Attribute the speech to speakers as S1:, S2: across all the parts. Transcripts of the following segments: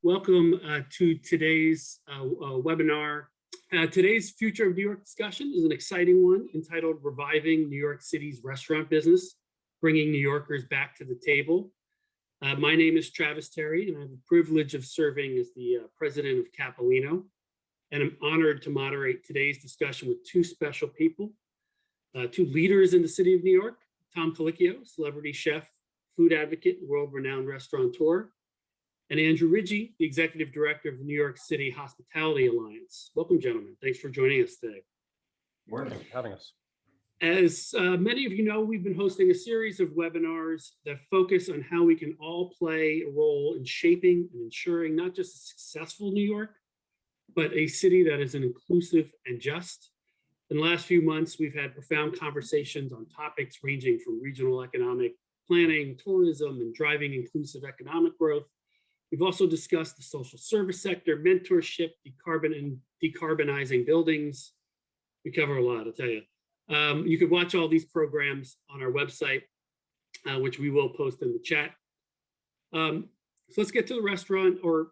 S1: Welcome to today's webinar. Today's Future of New York discussion is an exciting one entitled Reviving New York City's Restaurant Business, Bringing New Yorkers Back to the Table. My name is Travis Terry, and I have the privilege of serving as the president of Capalino. And I'm honored to moderate today's discussion with two special people, two leaders in the city of New York, Tom Colicchio, celebrity chef, food advocate, world-renowned restaurateur, and Andrew Rigie, the executive director of the New York City Hospitality Alliance. Welcome, gentlemen. Thanks for joining us today.
S2: Morning. Thanks for having us.
S1: As many of you know, we've been hosting a series of webinars that focus on how we can all play a role in shaping and ensuring not just a successful New York, but a city that is inclusive and just. In the last few months, we've had profound conversations on topics ranging from regional economic planning, tourism, and driving inclusive economic growth. We've also discussed the social service sector, mentorship, decarbonizing buildings. We cover a lot, I'll tell you. You can watch all these programs on our website, which we will post in the chat. So let's get to the restaurant, or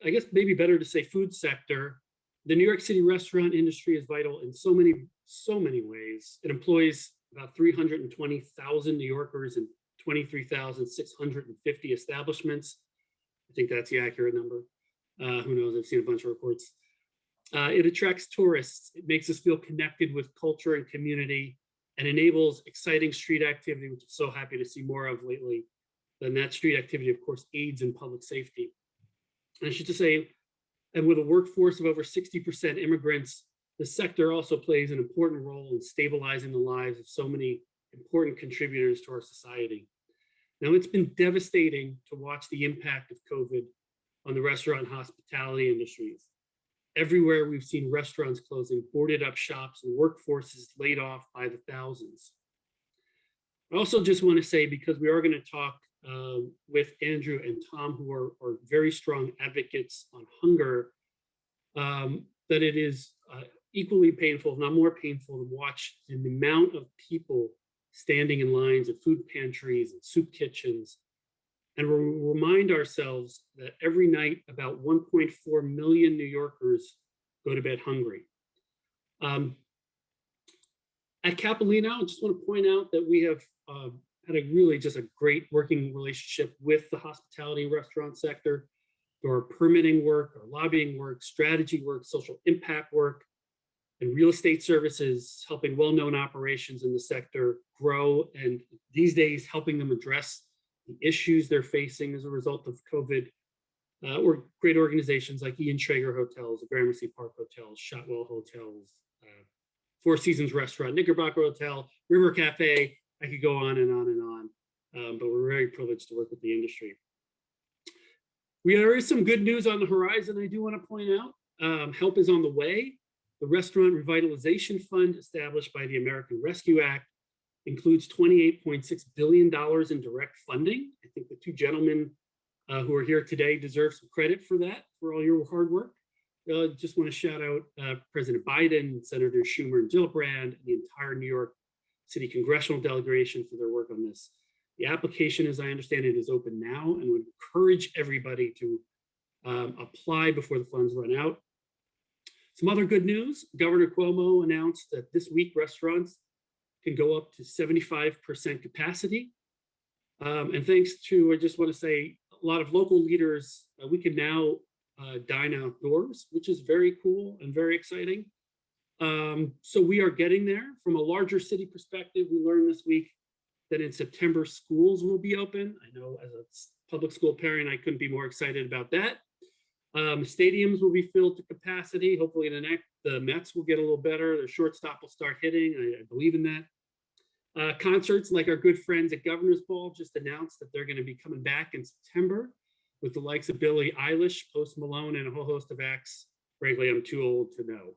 S1: I guess maybe better to say food sector. The New York City restaurant industry is vital in so many ways. It employs about 320,000 New Yorkers and 23,650 establishments. I think that's the accurate number. Who knows? I've seen a bunch of reports. It attracts tourists. It makes us feel connected with culture and community, and enables exciting street activity, which I'm so happy to see more of lately. And that street activity, of course, aids in public safety. And I should just say, and with a workforce of over 60% immigrants, the sector also plays an important role in stabilizing the lives of so many important contributors to our society. Now, it's been devastating to watch the impact of COVID on the restaurant and hospitality industries. Everywhere we've seen restaurants closing, boarded up shops, and workforces laid off by the thousands. I also just want to say, because we are going to talk with Andrew and Tom, who are very strong advocates on hunger, that it is equally painful, if not more painful, to watch the amount of people standing in lines at food pantries and soup kitchens. And we'll remind ourselves that every night about 1.4 million New Yorkers go to bed hungry. At Capalino, I just want to point out that we have had just a great working relationship with the hospitality and restaurant sector through our permitting work, our lobbying work, strategy work, social impact work, and real estate services, helping well-known operations in the sector grow, and these days helping them address the issues they're facing as a result of COVID, or great organizations like Ian Traeger Hotels, the Gramercy Park Hotels, Shotwell Hotels, Four Seasons Restaurant, Knickerbocker Hotel, River Cafe. I could go on and on and on, but we're very privileged to work with the industry. There is some good news on the horizon, I do want to point out. Help is on the way. The Restaurant Revitalization Fund, established by the American Rescue Act, includes $28.6 billion in direct funding. I think the two gentlemen who are here today deserve some credit for that, for all your hard work. Just want to shout out President Biden, Senator Schumer and Gillibrand, and the entire New York City congressional delegation for their work on this. The application, as I understand it, is open now, and would encourage everybody to apply before the funds run out. Some other good news: Governor Cuomo announced that this week restaurants can go up to 75% capacity. And thanks to, I just want to say, a lot of local leaders, we can now dine outdoors, which is very cool and very exciting. So we are getting there. From a larger city perspective, we learned this week that in September, schools will be open. I know as a public school parent, I couldn't be more excited about that. Stadiums will be filled to capacity. Hopefully the Mets will get a little better. Their shortstop will start hitting. I believe in that. Concerts like our good friends at Governor's Ball just announced that they're going to be coming back in September with the likes of Billie Eilish, Post Malone, and a whole host of acts. Frankly, I'm too old to know.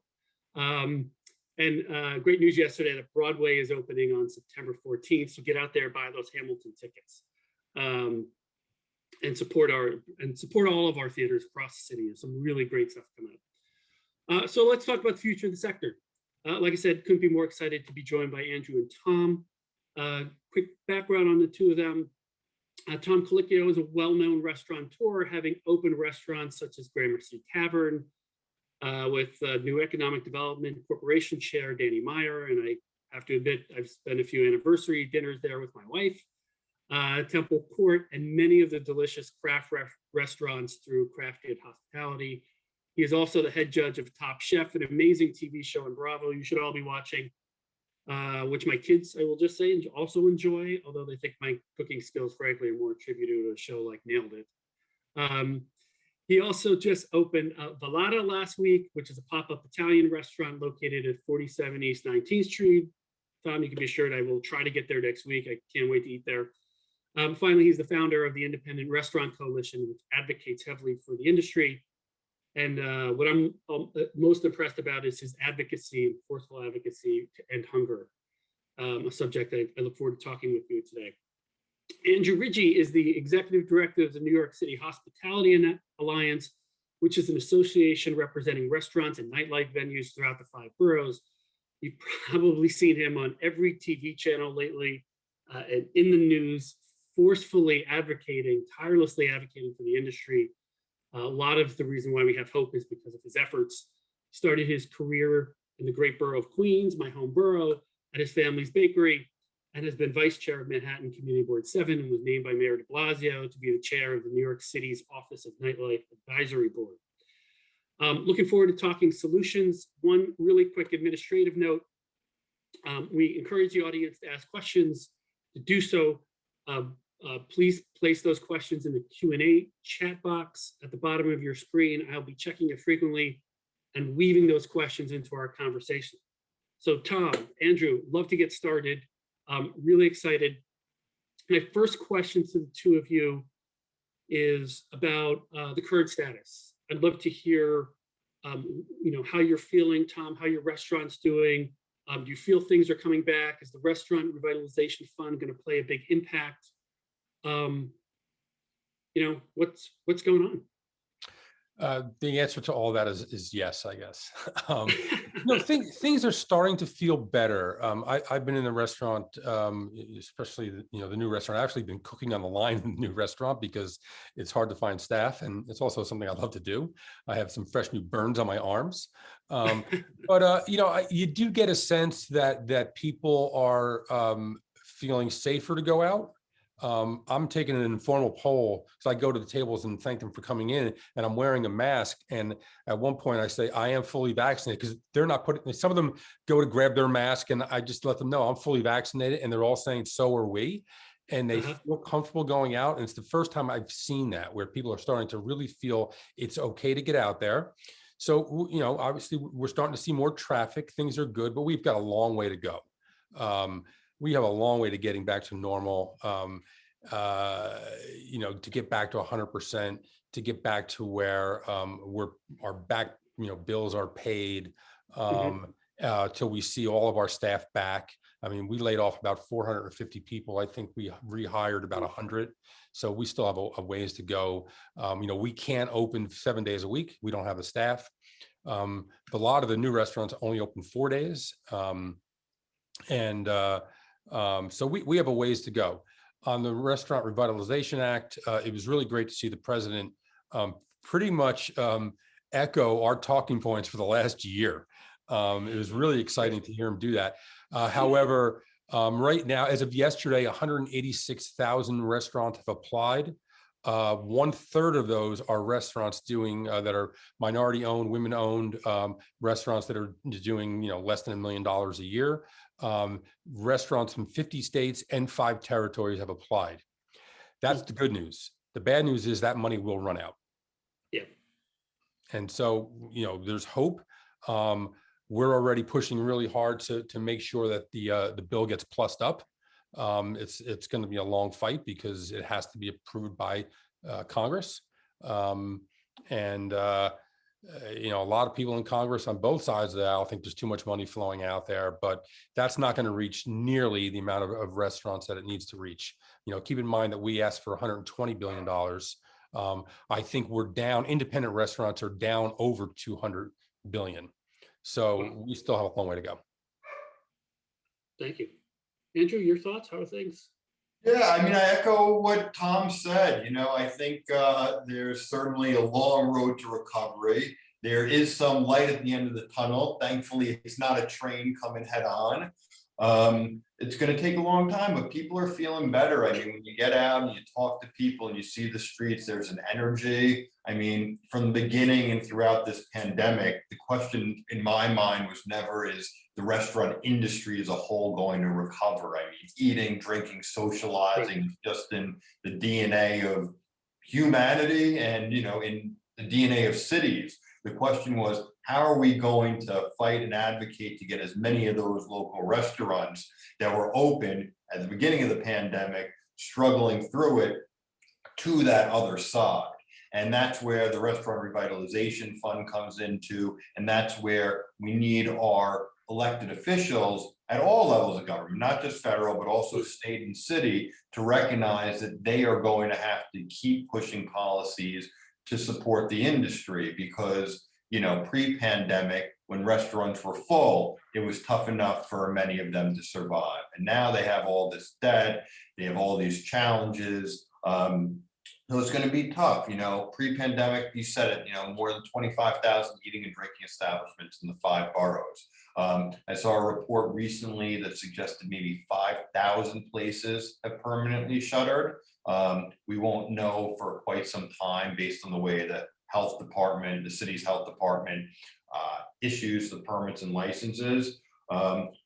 S1: Great news yesterday that Broadway is opening on September 14th. So get out there, buy those Hamilton tickets. And support all of our theaters across the city. There's some really great stuff coming up. So let's talk about the future of the sector. Like I said, couldn't be more excited to be joined by Andrew and Tom. Quick background on the two of them. Tom Colicchio is a well-known restaurateur, having opened restaurants such as Gramercy Tavern with New Economic Development Corporation Chair Danny Meyer. And I have to admit, I've spent a few anniversary dinners there with my wife, Temple Court, and many of the delicious craft restaurants through Crafted Hospitality. He is also the head judge of Top Chef, an amazing TV show on Bravo you should all be watching, which my kids, I will just say, also enjoy, although they think my cooking skills, frankly, are more attributed to a show like Nailed It. He also just opened Velata last week, which is a pop-up Italian restaurant located at 47 East 19th Street. Tom, you can be assured I will try to get there next week. I can't wait to eat there. Finally, he's the founder of the Independent Restaurant Coalition, which advocates heavily for the industry. And what I'm most impressed about is his advocacy, forceful advocacy to end hunger, a subject I look forward to talking with you today. Andrew Rigie is the executive director of the New York City Hospitality Alliance, which is an association representing restaurants and nightlife venues throughout the 5 boroughs. You've probably seen him on every TV channel lately and in the news, forcefully advocating, tirelessly advocating for the industry. A lot of the reason why we have hope is because of his efforts. He started his career in the great borough of Queens, my home borough, at his family's bakery, and has been vice chair of Manhattan Community Board 7 and was named by Mayor de Blasio to be the chair of the New York City's Office of Nightlife Advisory Board. Looking forward to talking solutions. One really quick administrative note. We encourage the audience to ask questions. To do so, please place those questions in the Q&A chat box at the bottom of your screen. I'll be checking it frequently and weaving those questions into our conversation. So Tom, Andrew, love to get started. Really excited. My first question to the two of you is about the current status. I'd love to hear, how you're feeling, Tom, how your restaurant's doing. Do you feel things are coming back? Is the Restaurant Revitalization Fund going to play a big impact? What's going on?
S2: The answer to all that is yes, I guess. Things are starting to feel better. I've been in the restaurant, especially the new restaurant. I've actually been cooking on the line in the new restaurant because it's hard to find staff, and it's also something I love to do. I have some fresh new burns on my arms, but you do get a sense that people are feeling safer to go out. I'm taking an informal poll, so I go to the tables and thank them for coming in, and I'm wearing a mask. And at one point I say, I am fully vaccinated, because they're not putting, some of them go to grab their mask and I just let them know I'm fully vaccinated, and they're all saying, so are we. And they feel comfortable going out. And it's the first time I've seen that, where people are starting to really feel it's okay to get out there. So, obviously we're starting to see more traffic. Things are good, but we've got a long way to go. We have a long way to getting back to normal, to get back to 100%, to get back to where our back, bills are paid, till we see all of our staff back. I mean, we laid off about 450 people. I think we rehired about 100. So we still have a ways to go. We can't open 7 days a week. We don't have the staff. A lot of the new restaurants only open 4 days. So we have a ways to go. On the Restaurant Revitalization Act, it was really great to see the president pretty much echo our talking points for the last year. It was really exciting to hear him do that. However, right now, as of yesterday, 186,000 restaurants have applied. 1/3 of those are restaurants doing that are minority-owned, women-owned restaurants that are doing less than $1 million a year. Restaurants from 50 states and 5 territories have applied. That's the good news. The bad news is that money will run out.
S1: Yeah. And
S2: so there's hope. We're already pushing really hard to make sure that the bill gets plussed up. It's going to be a long fight because it has to be approved by Congress. A lot of people in Congress on both sides of the aisle think there's too much money flowing out there, but that's not going to reach nearly the amount of restaurants that it needs to reach. Keep in mind that we asked for $120 billion. I think we're down, independent restaurants are down over 200 billion. So we still have a long way to go.
S1: Thank you. Andrew, your thoughts? How are things?
S3: Yeah, I mean, I echo what Tom said. I think there's certainly a long road to recovery. There is some light at the end of the tunnel. Thankfully, it's not a train coming head on. It's going to take a long time, but people are feeling better. I mean, when you get out and you talk to people and you see the streets, there's an energy. I mean, from the beginning and throughout this pandemic, the question in my mind was never, is the restaurant industry as a whole going to recover? I mean, eating, drinking, socializing is just in the DNA of humanity and, in the DNA of cities. The question was, how are we going to fight and advocate to get as many of those local restaurants that were open at the beginning of the pandemic, struggling through it, to that other side? And that's where the Restaurant Revitalization Fund comes into, and that's where we need our elected officials at all levels of government, not just federal, but also state and city, to recognize that they are going to have to keep pushing policies to support the industry. Because pre-pandemic, when restaurants were full, it was tough enough for many of them to survive. And now they have all this debt, they have all these challenges. So it's going to be tough. Pre-pandemic, you said it, more than 25,000 eating and drinking establishments in the 5 boroughs. I saw a report recently that suggested maybe 5,000 places have permanently shuttered. We won't know for quite some time based on the way the health department, the city's health department, issues the permits and licenses.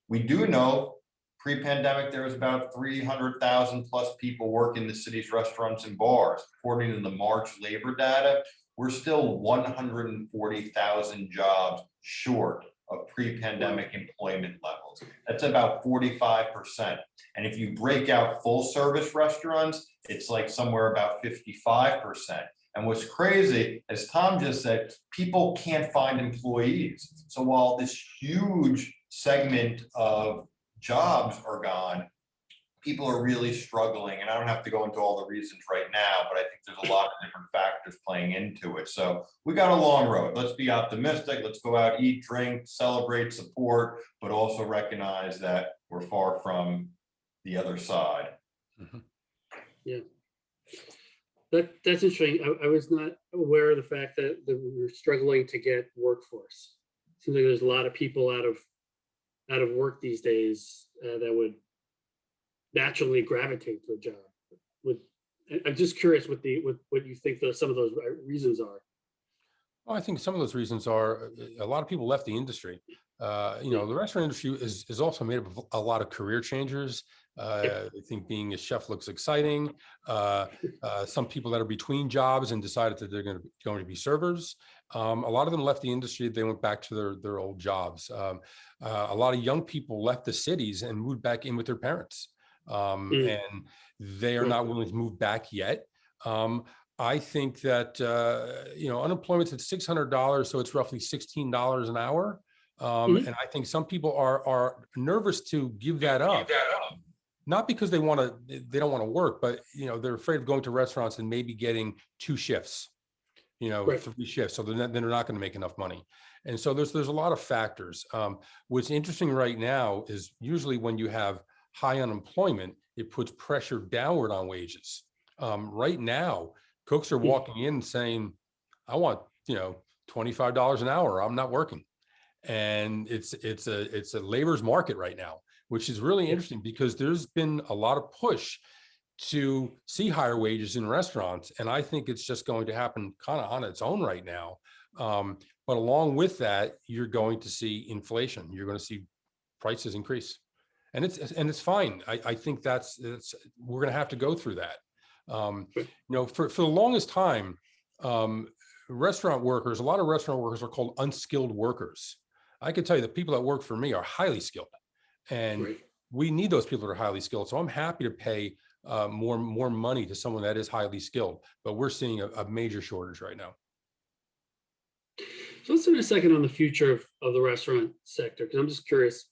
S3: We do know pre-pandemic there was about 300,000 plus people working the city's restaurants and bars. According to the March labor data, we're still 140,000 jobs short of pre-pandemic employment levels. That's about 45%. And if you break out full service restaurants, it's like somewhere about 55%. And what's crazy, as Tom just said, people can't find employees. So while this huge segment of jobs are gone, people are really struggling. And I don't have to go into all the reasons right now, but I think there's a lot of different factors playing into it. So we got a long road. Let's be optimistic. Let's go out, eat, drink, celebrate, support, but also recognize that we're far from the other side.
S1: Yeah. That's interesting. I was not aware of the fact that we were struggling to get workforce. Seems like there's a lot of people out of work these days that would naturally gravitate to a job. I'm just curious what you think some of those reasons are.
S2: Well, I think some of those reasons are a lot of people left the industry. The restaurant industry is also made up of a lot of career changers. I think being a chef looks exciting. Some people that are between jobs and decided that they're going to be servers. A lot of them left the industry. They went back to their old jobs. A lot of young people left the cities and moved back in with their parents. And they are not willing to move back yet. I think that, unemployment's at $600, so it's roughly $16 an hour. And I think some people are nervous to give that up. Not because they don't want to work, but they're afraid of going to restaurants and maybe getting 2 shifts, 3 shifts. So then they're not going to make enough money. And so there's a lot of factors. What's interesting right now is usually when you have high unemployment, it puts pressure downward on wages. Right now, cooks are walking in saying, I want, $25 an hour. I'm not working. And it's a labor's market right now, which is really interesting because there's been a lot of push to see higher wages in restaurants. And I think it's just going to happen kind of on its own right now. But along with that, you're going to see inflation. You're going to see prices increase. And it's fine. I think we're going to have to go through that. For the longest time, a lot of restaurant workers are called unskilled workers. I can tell you the people that work for me are highly skilled, and we need those people that are highly skilled. So I'm happy to pay more money to someone that is highly skilled, but we're seeing a major shortage right now.
S1: So let's spend a second on the future of the restaurant sector, because I'm just curious.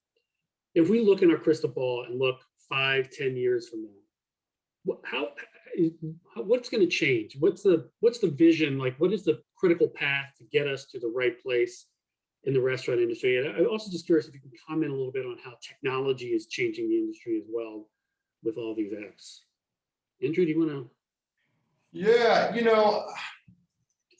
S1: If we look in our crystal ball and look 5-10 years from now, what's going to change? What's the vision? Like, what is the critical path to get us to the right place in the restaurant industry? And I'm also just curious if you can comment a little bit on how technology is changing the industry as well with all these apps. Andrew, do you want to?
S3: Yeah,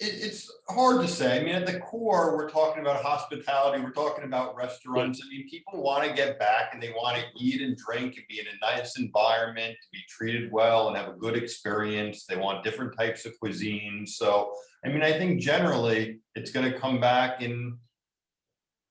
S3: it's hard to say. I mean, at the core, we're talking about hospitality, we're talking about restaurants. I mean, people want to get back and they want to eat and drink and be in a nice environment, to be treated well and have a good experience. They want different types of cuisines. So, I mean, I think generally it's going to come back in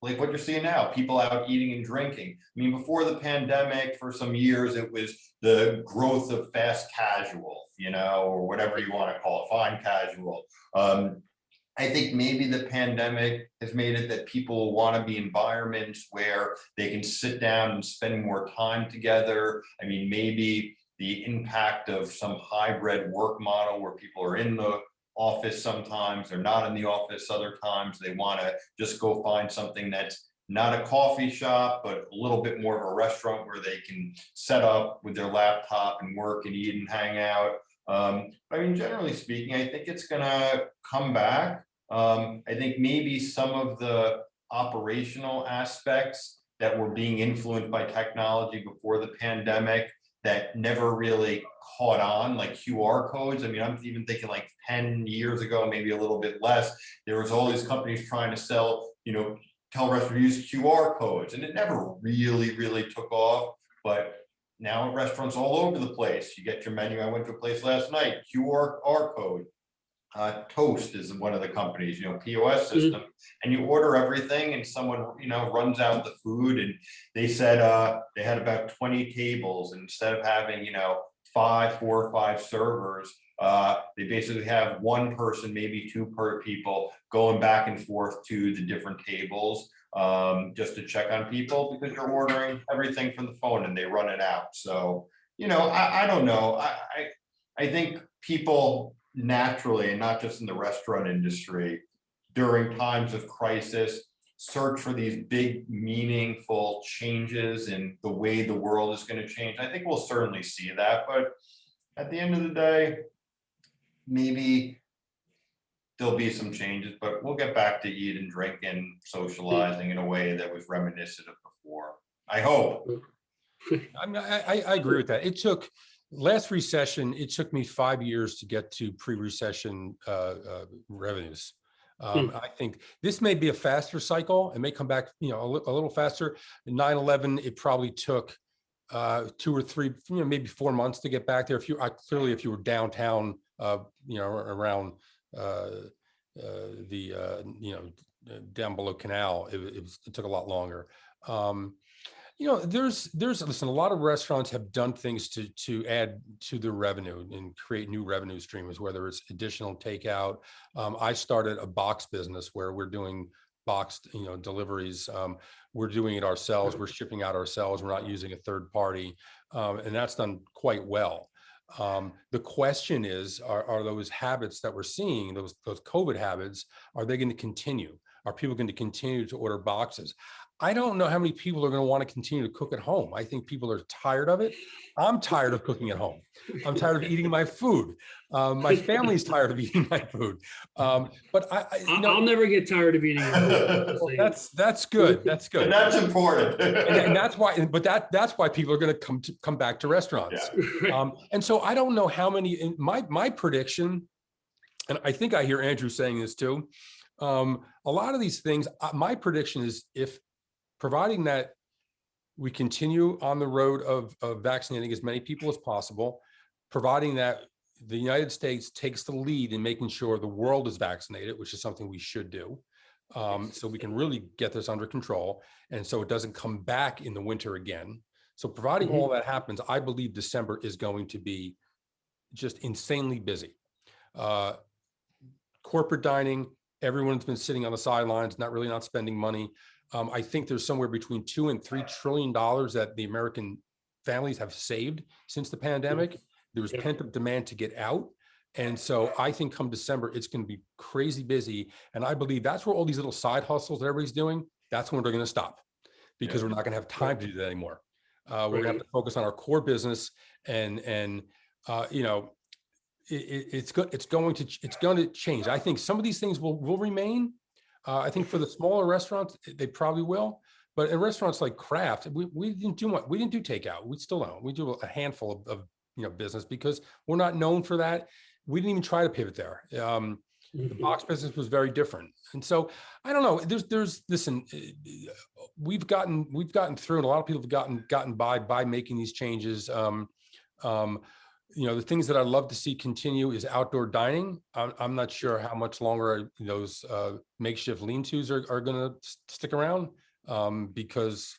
S3: like what you're seeing now, people out eating and drinking. I mean, before the pandemic, for some years, it was the growth of fast casual, or whatever you want to call it, fine casual. I think maybe the pandemic has made it that people want to be environments where they can sit down and spend more time together. I mean, maybe the impact of some hybrid work model where people are in the office sometimes, they're not in the office other times. They want to just go find something that's not a coffee shop, but a little bit more of a restaurant where they can set up with their laptop and work and eat and hang out. I mean, generally speaking, I think it's going to come back. I think maybe some of the operational aspects that were being influenced by technology before the pandemic that never really caught on, like QR codes. I mean, I'm even thinking like 10 years ago, maybe a little bit less, there was all these companies trying to sell, tell restaurants to use QR codes, and it never really took off. But now restaurants all over the place, you get your menu. I went to a place last night, QR code. Toast is one of the companies, POS system, and you order everything and someone, runs out the food. And they said they had about 20 tables, and instead of having, 4 or 5 servers, they basically have one person, maybe 2 per people, going back and forth to the different tables just to check on people, because you're ordering everything from the phone and they run it out. So, I don't know. I think people naturally, and not just in the restaurant industry, during times of crisis, search for these big, meaningful changes in the way the world is going to change. I think we'll certainly see that, but at the end of the day, maybe there'll be some changes, but we'll get back to eat and drink and socializing in a way that was reminiscent of before. I hope.
S2: I mean, I agree with that. Last recession, it took me 5 years to get to pre-recession revenues. I think this may be a faster cycle. It may come back, a little faster. 9/11, it probably took 2 or 3, maybe 4 months to get back there. If you were downtown, around down below Canal, it took a lot longer. Listen, a lot of restaurants have done things to add to their revenue and create new revenue streams, whether it's additional takeout. I started a box business where we're doing boxed, deliveries. We're doing it ourselves. We're shipping out ourselves. We're not using a third party. And that's done quite well. The question is, are those habits that we're seeing, those COVID habits, are they going to continue? Are people going to continue to order boxes? I don't know how many people are going to want to continue to cook at home. I think people are tired of it. I'm tired of cooking at home. I'm tired of eating my food. My family's tired of eting my food. But
S1: I'll never get tired of eating your food.
S2: Well, that's good. That's good.
S3: And that's important.
S2: and that's why. But that's why people are going to come back to restaurants.
S1: Yeah.
S2: And so I don't know how many. My prediction, and I think I hear Andrew saying this too. A lot of these things. My prediction is, providing that we continue on the road of vaccinating as many people as possible, providing that the United States takes the lead in making sure the world is vaccinated, which is something we should do, so we can really get this under control, and so it doesn't come back in the winter again. So providing all that happens, I believe December is going to be just insanely busy. Corporate dining, everyone's been sitting on the sidelines, not spending money. I think there's somewhere between $2 and $3 trillion that the American families have saved since the pandemic. There was pent-up demand to get out. And so I think come December, it's going to be crazy busy. And I believe that's where all these little side hustles that everybody's doing, that's when they're going to stop, because we're not going to have time to do that anymore. We're going to have to focus on our core business, and it's going to change. I think some of these things will remain. I think for the smaller restaurants, they probably will. But in restaurants like Kraft, we didn't do much. We didn't do takeout. We still don't. We do a handful of business, because we're not known for that. We didn't even try to pivot there. The box business was very different. And so I don't know, listen, we've gotten through, and a lot of people have gotten by making these changes. The things that I'd love to see continue is outdoor dining. I'm not sure how much longer those makeshift lean-tos are going to stick around, because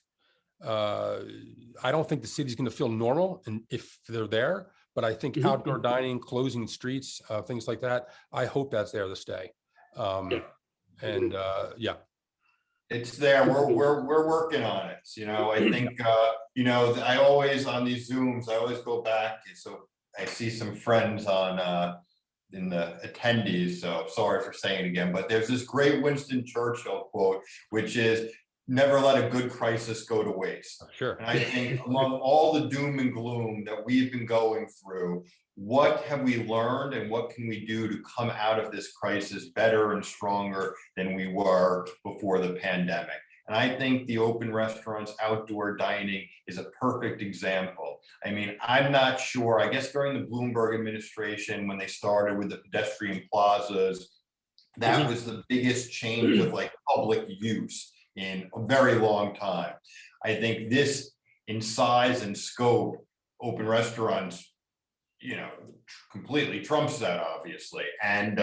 S2: I don't think the city's going to feel normal, and if they're there. But I think outdoor dining, closing streets, things like that, I hope that's there to stay.
S3: It's there. We're working on it. I think I always, on these Zooms, I always go back. So I see some friends on in the attendees. So sorry for saying it again, but there's this great Winston Churchill quote, which is, "Never let a good crisis go to waste."
S2: Sure.
S3: And I think among all the doom and gloom that we've been going through, what have we learned and what can we do to come out of this crisis better and stronger than we were before the pandemic? And I think the open restaurants, outdoor dining is a perfect example. I mean, I'm not sure, I guess during the Bloomberg administration, when they started with the pedestrian plazas, that was the biggest change of like public use in a very long time. I think this, in size and scope, open restaurants, completely trumps that, obviously. And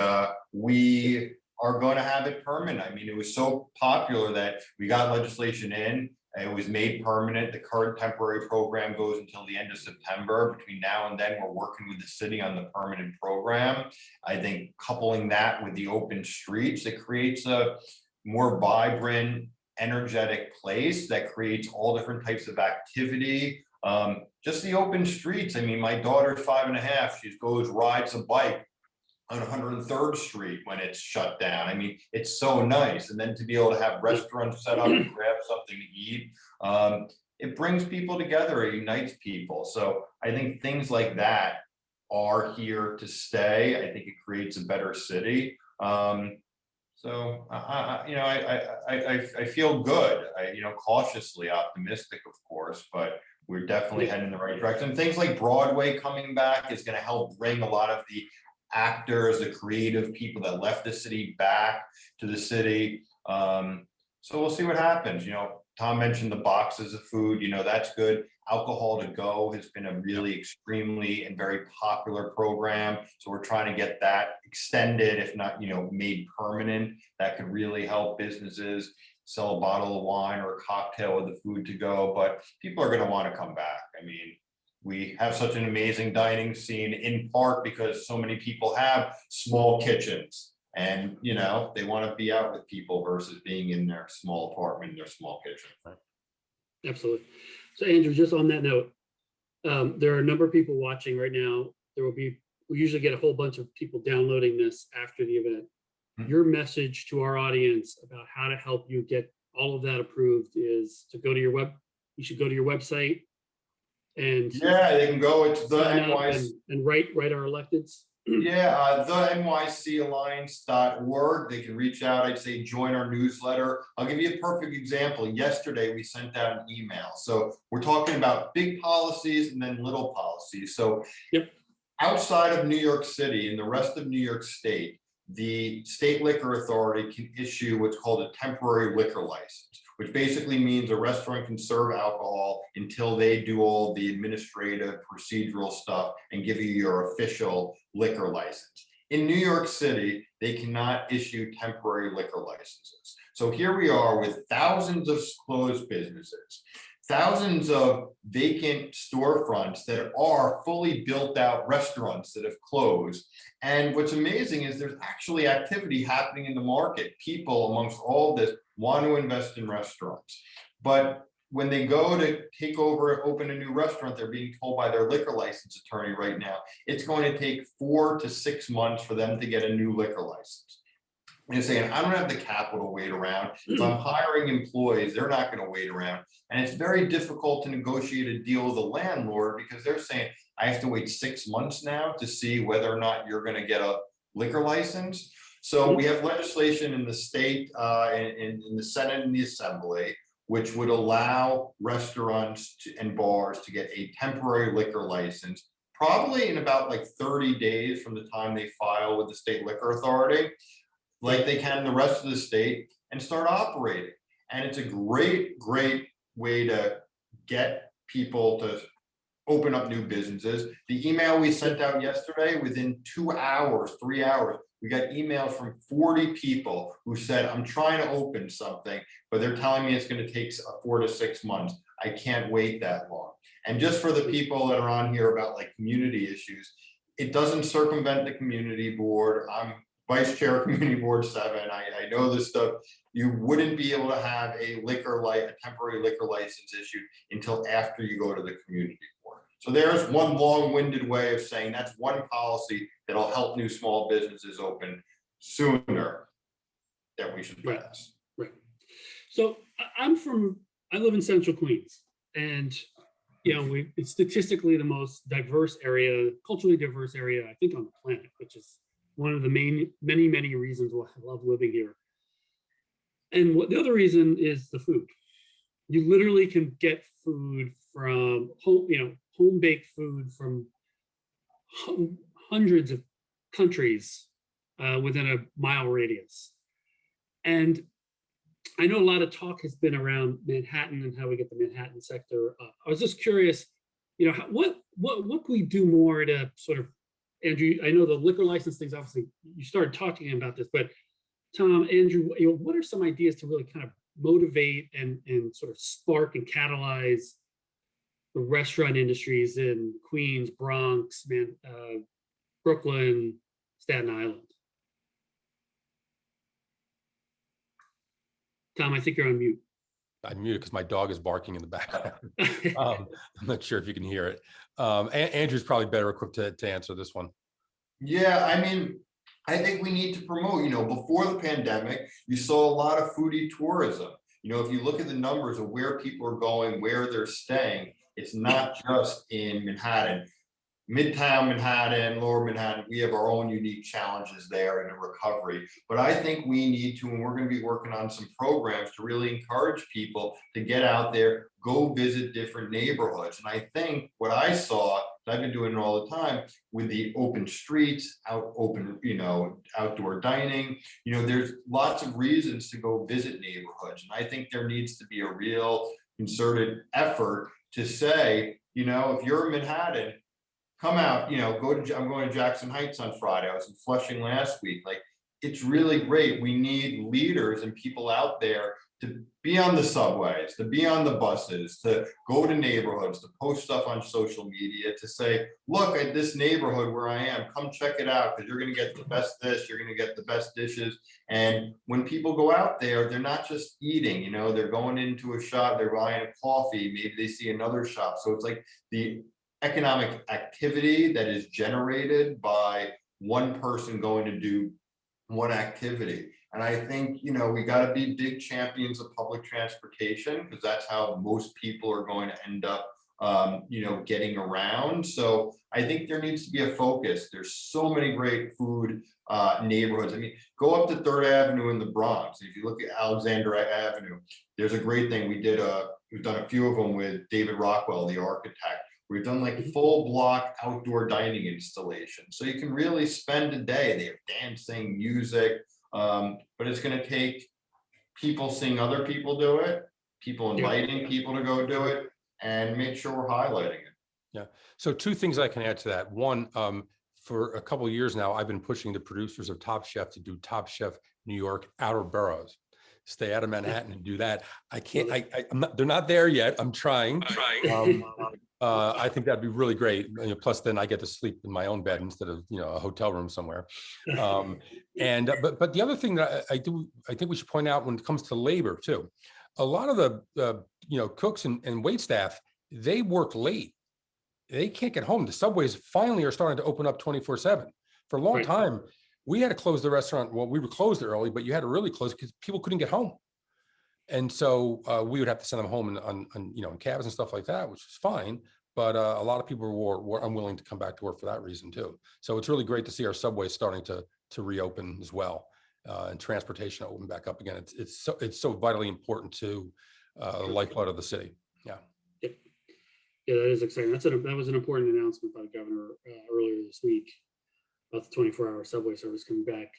S3: we are going to have it permanent. I mean, it was so popular that we got legislation in, it was made permanent. The current temporary program goes until the end of September. Between now and then, we're working with the city on the permanent program. I think coupling that with the open streets, it creates a more vibrant, energetic place that creates all different types of activity. Just the open streets. I mean, my daughter's 5.5. She goes, rides a bike on 103rd Street when it's shut down. I mean, it's so nice. And then to be able to have restaurants set up and grab something to eat, it brings people together, it unites people. So I think things like that are here to stay. I think it creates a better city. So I feel good. Cautiously optimistic, of course, but we're definitely heading in the right direction. Things like Broadway coming back is going to help bring a lot of the actors, the creative people that left the city back to the city. So we'll see what happens. Tom mentioned the boxes of food. That's good. Alcohol to go has been a really extremely and very popular program. So we're trying to get that extended, if not, made permanent. That could really help businesses sell a bottle of wine or a cocktail with the food to go. But people are going to want to come back. I mean, we have such an amazing dining scene, in part because so many people have small kitchens and, they want to be out with people versus being in their small apartment, in their small kitchen.
S1: Absolutely. So Andrew, just on that note, there are a number of people watching right now. We usually get a whole bunch of people downloading this after the event. Your message to our audience about how to help you get all of that approved is to go to you should go to your website and
S3: they can go. It's the NYC
S1: and write our electeds.
S3: The NYCalliance.org. They can reach out. I'd say join our newsletter. I'll give you a perfect example. Yesterday, we sent out an email. So we're talking about big policies and then little policies. So outside of New York City and the rest of New York State, the state liquor authority can issue what's called a temporary liquor license, which basically means a restaurant can serve alcohol until they do all the administrative procedural stuff and give you your official liquor license. In New York City, they cannot issue temporary liquor licenses. So here we are with thousands of closed businesses, thousands of vacant storefronts that are fully built out restaurants that have closed. And what's amazing is there's actually activity happening in the market. People amongst all this want to invest in restaurants. But when they go to take over, open a new restaurant, they're being told by their liquor license attorney right now, it's going to take 4 to 6 months for them to get a new liquor license. And saying, I don't have the capital to wait around. If I'm hiring employees, they're not going to wait around. And it's very difficult to negotiate a deal with a landlord because they're saying, I have to wait 6 months now to see whether or not you're going to get a liquor license. So we have legislation in the state, in the Senate and the Assembly, which would allow restaurants and bars to get a temporary liquor license probably in about like 30 days from the time they file with the state liquor authority, like they can in the rest of the state, and start operating. And it's a great, great way to get people to open up new businesses. The email we sent out yesterday, within 2 hours, 3 hours, we got emails from 40 people who said, I'm trying to open something, but they're telling me it's going to take 4 to 6 months. I can't wait that long. And just for the people that are on here about like community issues, it doesn't circumvent the community board. I'm vice chair of community board 7. I know this stuff. You wouldn't be able to have a temporary liquor license issued until after you go to the community board. So there's one long-winded way of saying that's one policy that'll help new small businesses open sooner that we should pass.
S1: Right. So I live in Central Queens, and it's statistically the most diverse area, culturally diverse area, I think, on the planet, which is one of the many reasons why I love living here. And the other reason is the food. You literally can get food from home baked food from hundreds of countries within a mile radius. And I know a lot of talk has been around Manhattan and how we get the Manhattan sector up. I was just curious, what can we do more to sort of, Andrew, I know the liquor license things, obviously you started talking about this, but Tom, Andrew, what are some ideas to really kind of motivate and sort of spark and catalyze the restaurant industries in Queens, Bronx, Brooklyn, Staten Island? Tom, I think you're on mute.
S2: I'm muted because my dog is barking in the background. I'm not sure if you can hear it. Andrew's probably better equipped to answer this one.
S3: Yeah, I mean, I think we need to promote, before the pandemic, you saw a lot of foodie tourism. If you look at the numbers of where people are going, where they're staying, it's not just in Manhattan. Midtown Manhattan, Lower Manhattan, we have our own unique challenges there in the recovery. But I think we need to, and we're going to be working on some programs to really encourage people to get out there, go visit different neighborhoods. And I think what I saw, I've been doing it all the time with the open streets, outdoor dining, there's lots of reasons to go visit neighborhoods. And I think there needs to be a real concerted effort to say, if you're in Manhattan, come out, I'm going to Jackson Heights on Friday. I was in Flushing last week. Like, it's really great. We need leaders and people out there to be on the subways, to be on the buses, to go to neighborhoods, to post stuff on social media, to say, look at this neighborhood where I am, come check it out, because you're going to get the best this, you're going to get the best dishes. And when people go out there, they're not just eating, they're going into a shop, they're buying a coffee, maybe they see another shop. So it's like the economic activity that is generated by one person going to do one activity. And I think, we got to be big champions of public transportation, because that's how most people are going to end up, getting around. So I think there needs to be a focus. There's so many great food neighborhoods. I mean, go up to 3rd Avenue in the Bronx. If you look at Alexander Avenue, there's a great thing. We've done a few of them with David Rockwell, the architect. We've done like full block outdoor dining installations. So you can really spend a day. They have dancing, music, but it's going to take people seeing other people do it, people inviting people to go do it, and make sure we're highlighting it.
S2: Yeah. So 2 things I can add to that. One, for a couple of years now, I've been pushing the producers of Top Chef to do Top Chef New York outer boroughs. Stay out of Manhattan and do that. I can't. I'm not. They're not there yet. I'm trying. I think that'd be really great. Plus, then I get to sleep in my own bed instead of a hotel room somewhere. But the other thing that I think we should point out when it comes to labor too, a lot of the cooks and wait staff, they work late. They can't get home. The subways finally are starting to open up 24/7. For a long time, we had to close the restaurant. Well, we were closed early, but you had to really close because people couldn't get home. And so we would have to send them home in cabs and stuff like that, which is fine. But a lot of people were unwilling to come back to work for that reason too. So it's really great to see our subways starting to reopen as well, and transportation open back up again. It's so vitally important to the lifeblood of the city. Yeah.
S1: Yeah, that is exciting. That was an important announcement by the governor earlier this week about the 24-hour subway service coming back.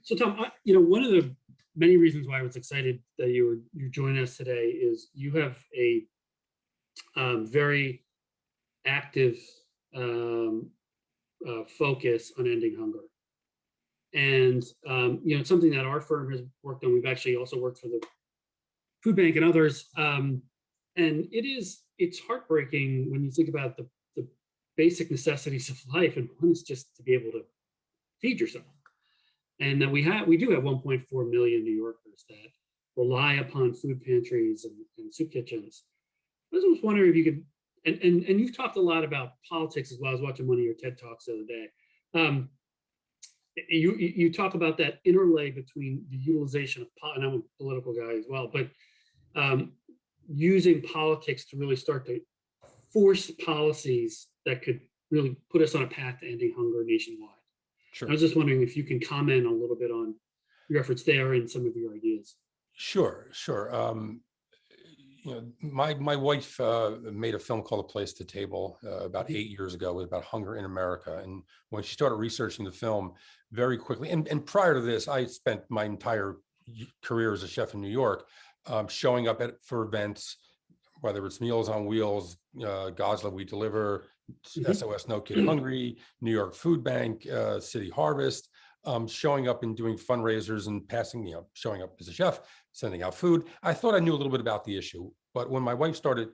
S1: So Tom, one of the many reasons why I was excited that you joining us today is you have a very active focus on ending hunger. And it's something that our firm has worked on. We've actually also worked for the food bank and others. And it's heartbreaking when you think about the basic necessities of life, and one is just to be able to feed yourself. And then we do have 1.4 million New Yorkers that rely upon food pantries and soup kitchens. I was just wondering if you could, and you've talked a lot about politics as well. I was watching one of your TED Talks the other day. You talk about that interlay between the utilization of, and I'm a political guy as well, but using politics to really start to force policies that could really put us on a path to ending hunger nationwide.
S2: Sure.
S1: I was just wondering if you can comment a little bit on your efforts there and some of your ideas.
S2: Sure. My wife made a film called A Place to Table about 8 years ago. It was about hunger in America. And when she started researching the film very quickly, and prior to this, I spent my entire career as a chef in New York, showing up for events, whether it's Meals on Wheels, God's Love We Deliver, SOS No Kid Hungry, New York Food Bank, City Harvest, showing up and doing fundraisers and showing up as a chef, sending out food. I thought I knew a little bit about the issue, but when my wife started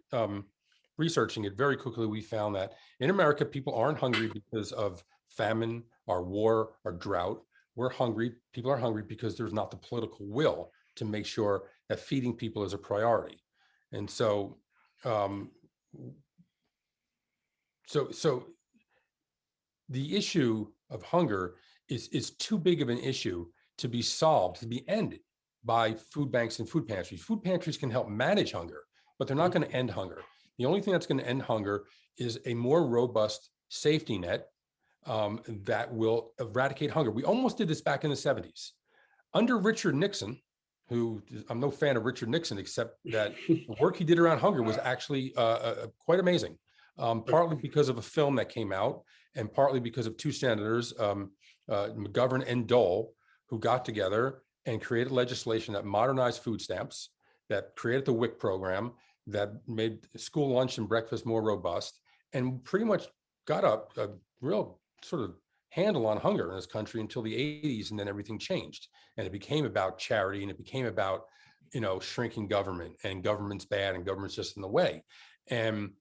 S2: researching it, very quickly we found that in America, people aren't hungry because of famine or war or drought. People are hungry because there's not the political will to make sure that feeding people is a priority. And so, the issue of hunger is too big of an issue to be solved, to be ended by food banks and food pantries. Food pantries can help manage hunger, but they're not going to end hunger. The only thing that's going to end hunger is a more robust safety net that will eradicate hunger. We almost did this back in the 70s. Under Richard Nixon, who I'm no fan of Richard Nixon, except that the work he did around hunger was actually quite amazing, partly because of a film that came out and partly because of two senators, Mcgovern and Dole, who got together and created legislation that modernized food stamps, that created the WIC program, that made school lunch and breakfast more robust, and pretty much got a real sort of handle on hunger in this country until the 80s, and then everything changed. And it became about charity, and it became about, shrinking government, and government's bad and government's just in the way. And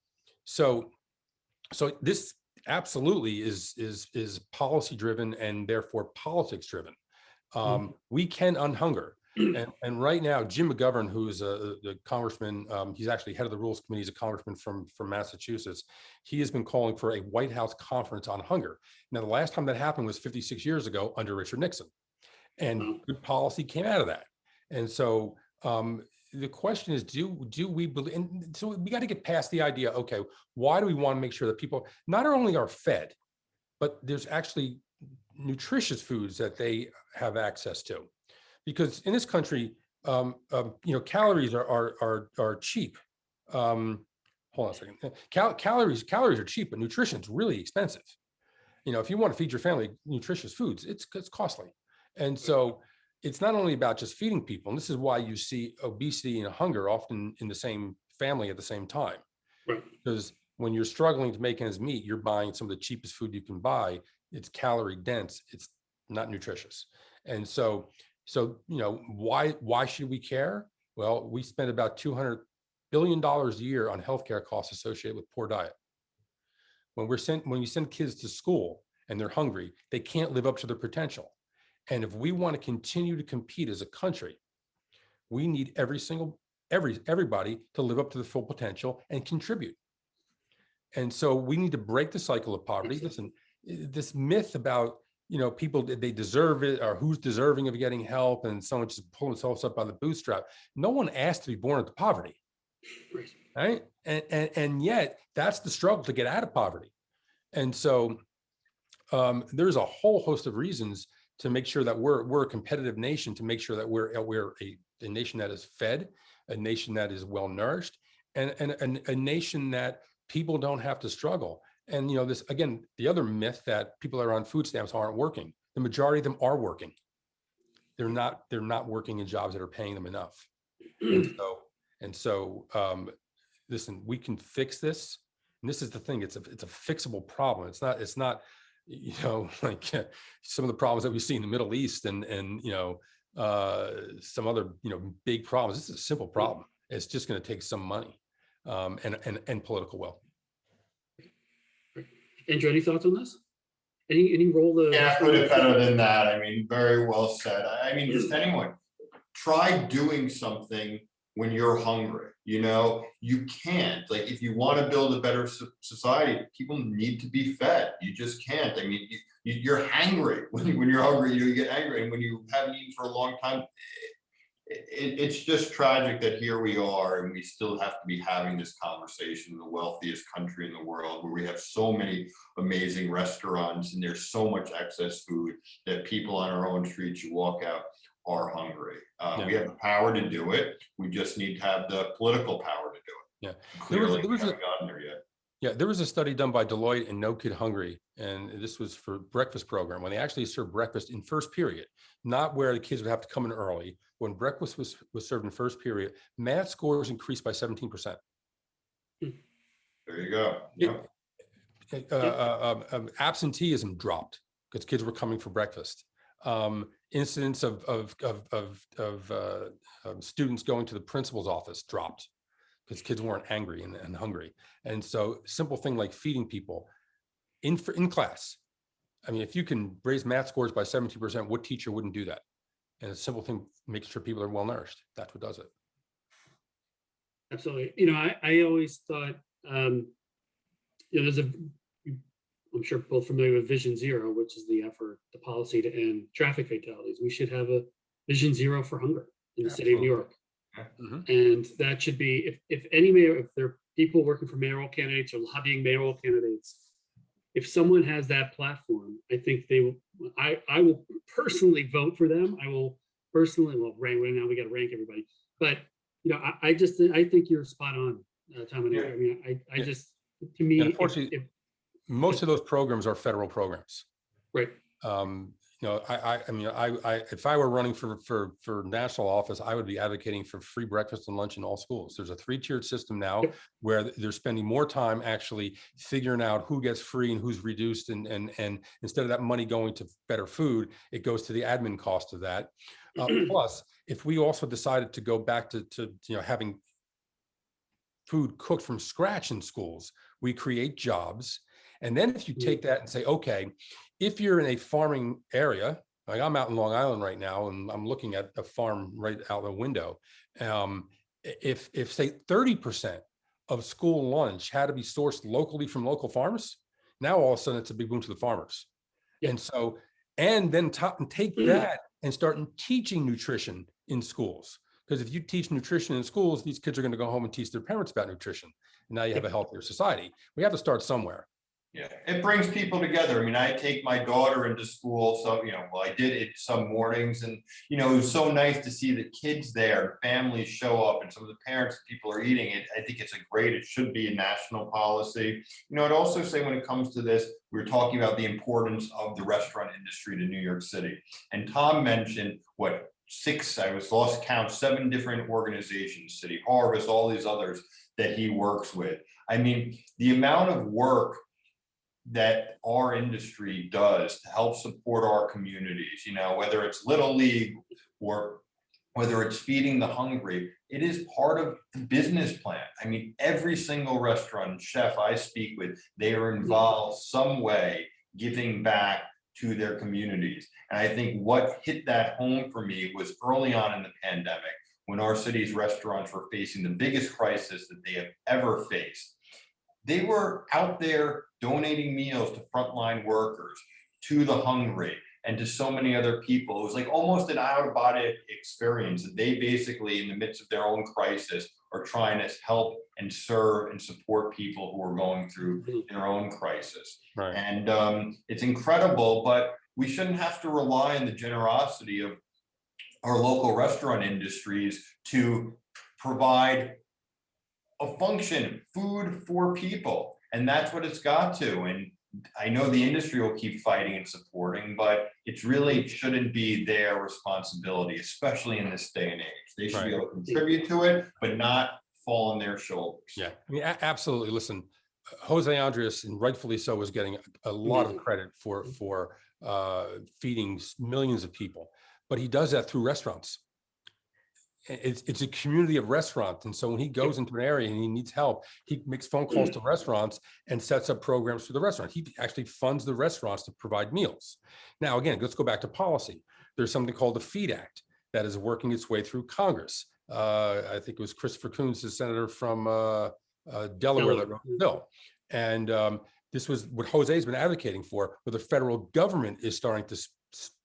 S2: so this absolutely is policy driven and therefore politics driven. We can unhunger. And right now, Jim Mcgovern, who is the congressman, he's actually head of the Rules Committee, he's a congressman from Massachusetts. He has been calling for a White House conference on hunger. Now, the last time that happened was 56 years ago under Richard Nixon. And good policy came out of that. And so the question is, do we believe, and so we got to get past the idea, okay, why do we want to make sure that people not only are fed, but there's actually nutritious foods that they have access to? Because in this country, calories are cheap. Hold on a second. Calories are cheap, but nutrition is really expensive. If you want to feed your family nutritious foods, it's costly. And so it's not only about just feeding people. And this is why you see obesity and hunger often in the same family at the same time.
S1: Right.
S2: Because when you're struggling to make ends meet, you're buying some of the cheapest food you can buy. It's calorie dense. It's not nutritious. And so why should we care? Well, we spend about $200 billion a year on healthcare costs associated with poor diet. When you send kids to school and they're hungry, they can't live up to their potential. And if we want to continue to compete as a country, we need everybody to live up to the full potential and contribute. And so we need to break the cycle of poverty. Listen, this myth about people, they deserve it, or who's deserving of getting help, and someone just pull themselves up by the bootstrap. No one asked to be born into poverty, right? And yet that's the struggle to get out of poverty. And so there's a whole host of reasons to make sure that we're a competitive nation, to make sure that we're a nation that is fed, a nation that is well nourished, and a nation that people don't have to struggle. And, you know, this, again, the other myth that people that are on food stamps aren't working. The majority of them are working. They're not working in jobs that are paying them enough. And so, listen, we can fix this. And this is the thing, it's a fixable problem. It's not, you know, like some of the problems that we see in the Middle East and you know, some other, you know, big problems. This is a simple problem. It's just going to take some money and political will.
S1: Andrew, any thoughts on this? Any role the
S3: Yeah, put it better than that. I mean, very well said. I mean, just anyone, try doing something when you're hungry. You know, you can't, like, if you want to build a better society, people need to be fed. You just can't. I mean, you're hangry when you're hungry, you get angry, and when you haven't eaten for a long time, it's just tragic that here we are and we still have to be having this conversation in the wealthiest country in the world, where we have so many amazing restaurants and there's so much excess food that people on our own streets, you walk out, are hungry. We have the power to do it. We just need to have the political power to do it.
S2: Yeah,
S3: Clearly, we haven't gotten there yet.
S2: Yeah, there was a study done by Deloitte in No Kid Hungry, and this was for breakfast program, when they actually served breakfast in first period, not where the kids would have to come in early. When breakfast was served in first period, math scores increased by 17%.
S3: There you go. Yep.
S2: Absenteeism dropped because kids were coming for breakfast. Incidents of students going to the principal's office dropped because kids weren't angry and hungry. And so simple thing like feeding people in class. I mean, if you can raise math scores by 17%, what teacher wouldn't do that? And a simple thing, making sure people are well nourished. That's what does it.
S1: Absolutely. You know, I always thought, you know, I'm sure both familiar with Vision Zero, which is the effort, the policy to end traffic fatalities. We should have a Vision Zero for hunger in the city of New York.
S2: Mm-hmm.
S1: And that should be, if any mayor, if there are people working for mayoral candidates or lobbying mayoral candidates, if someone has that platform, I think I will personally vote for them. I will personally, well, rank right now, we got to rank everybody. But, you know, I think you're spot on, Tom and Andrew. I mean, I just, to me,
S2: unfortunately, most of those programs are federal programs.
S1: Right.
S2: You know, I mean, if I were running for national office, I would be advocating for free breakfast and lunch in all schools. There's a 3-tiered system now where they're spending more time actually figuring out who gets free and who's reduced, and instead of that money going to better food, it goes to the admin cost of that. Plus, if we also decided to go back to you know, having food cooked from scratch in schools, we create jobs. And then if you take that and say, okay, if you're in a farming area, like I'm out in Long Island right now, and I'm looking at a farm right out the window. If say 30% of school lunch had to be sourced locally from local farmers, now all of a sudden it's a big boom to the farmers. And so, and then take that and start teaching nutrition in schools. Because if you teach nutrition in schools, these kids are going to go home and teach their parents about nutrition. And now you have a healthier society. We have to start somewhere.
S3: Yeah, it brings people together. I mean, I take my daughter into school, so, you know, well, I did it some mornings, and, you know, it was so nice to see the kids there, families show up, and some of the parents, people are eating it. I think it's it should be a national policy. You know, I'd also say when it comes to this, we were talking about the importance of the restaurant industry to New York City. And Tom mentioned what, 7 different organizations, City Harvest, all these others that he works with. I mean, the amount of work that our industry does to help support our communities, you know, whether it's Little League or whether it's feeding the hungry, it is part of the business plan. I mean, every single restaurant and chef I speak with, they are involved some way giving back to their communities. And I think what hit that home for me was early on in the pandemic, when our city's restaurants were facing the biggest crisis that they have ever faced. They were out there donating meals to frontline workers, to the hungry, and to so many other people. It was like almost an out-of-body experience that they basically, in the midst of their own crisis, are trying to help and serve and support people who are going through their own crisis.
S2: Right.
S3: And it's incredible, but we shouldn't have to rely on the generosity of our local restaurant industries to provide a function, food for people. And that's what it's got to. And I know the industry will keep fighting and supporting, but it really shouldn't be their responsibility, especially in this day and age. They should be able to contribute to it, but not fall on their shoulders.
S2: Yeah, I mean, absolutely. Listen, Jose Andres, and rightfully so, was getting a lot of credit for feeding millions of people, but he does that through restaurants. It's a community of restaurants, and so when he goes into an area and he needs help, he makes phone calls to restaurants and sets up programs for the restaurant. He actually funds the restaurants to provide meals. Now, again, let's go back to policy. There's something called the FEED Act that is working its way through Congress. I think it was Christopher Coons, the senator from Delaware, that wrote the bill. And this was what Jose's been advocating for, where the federal government is starting to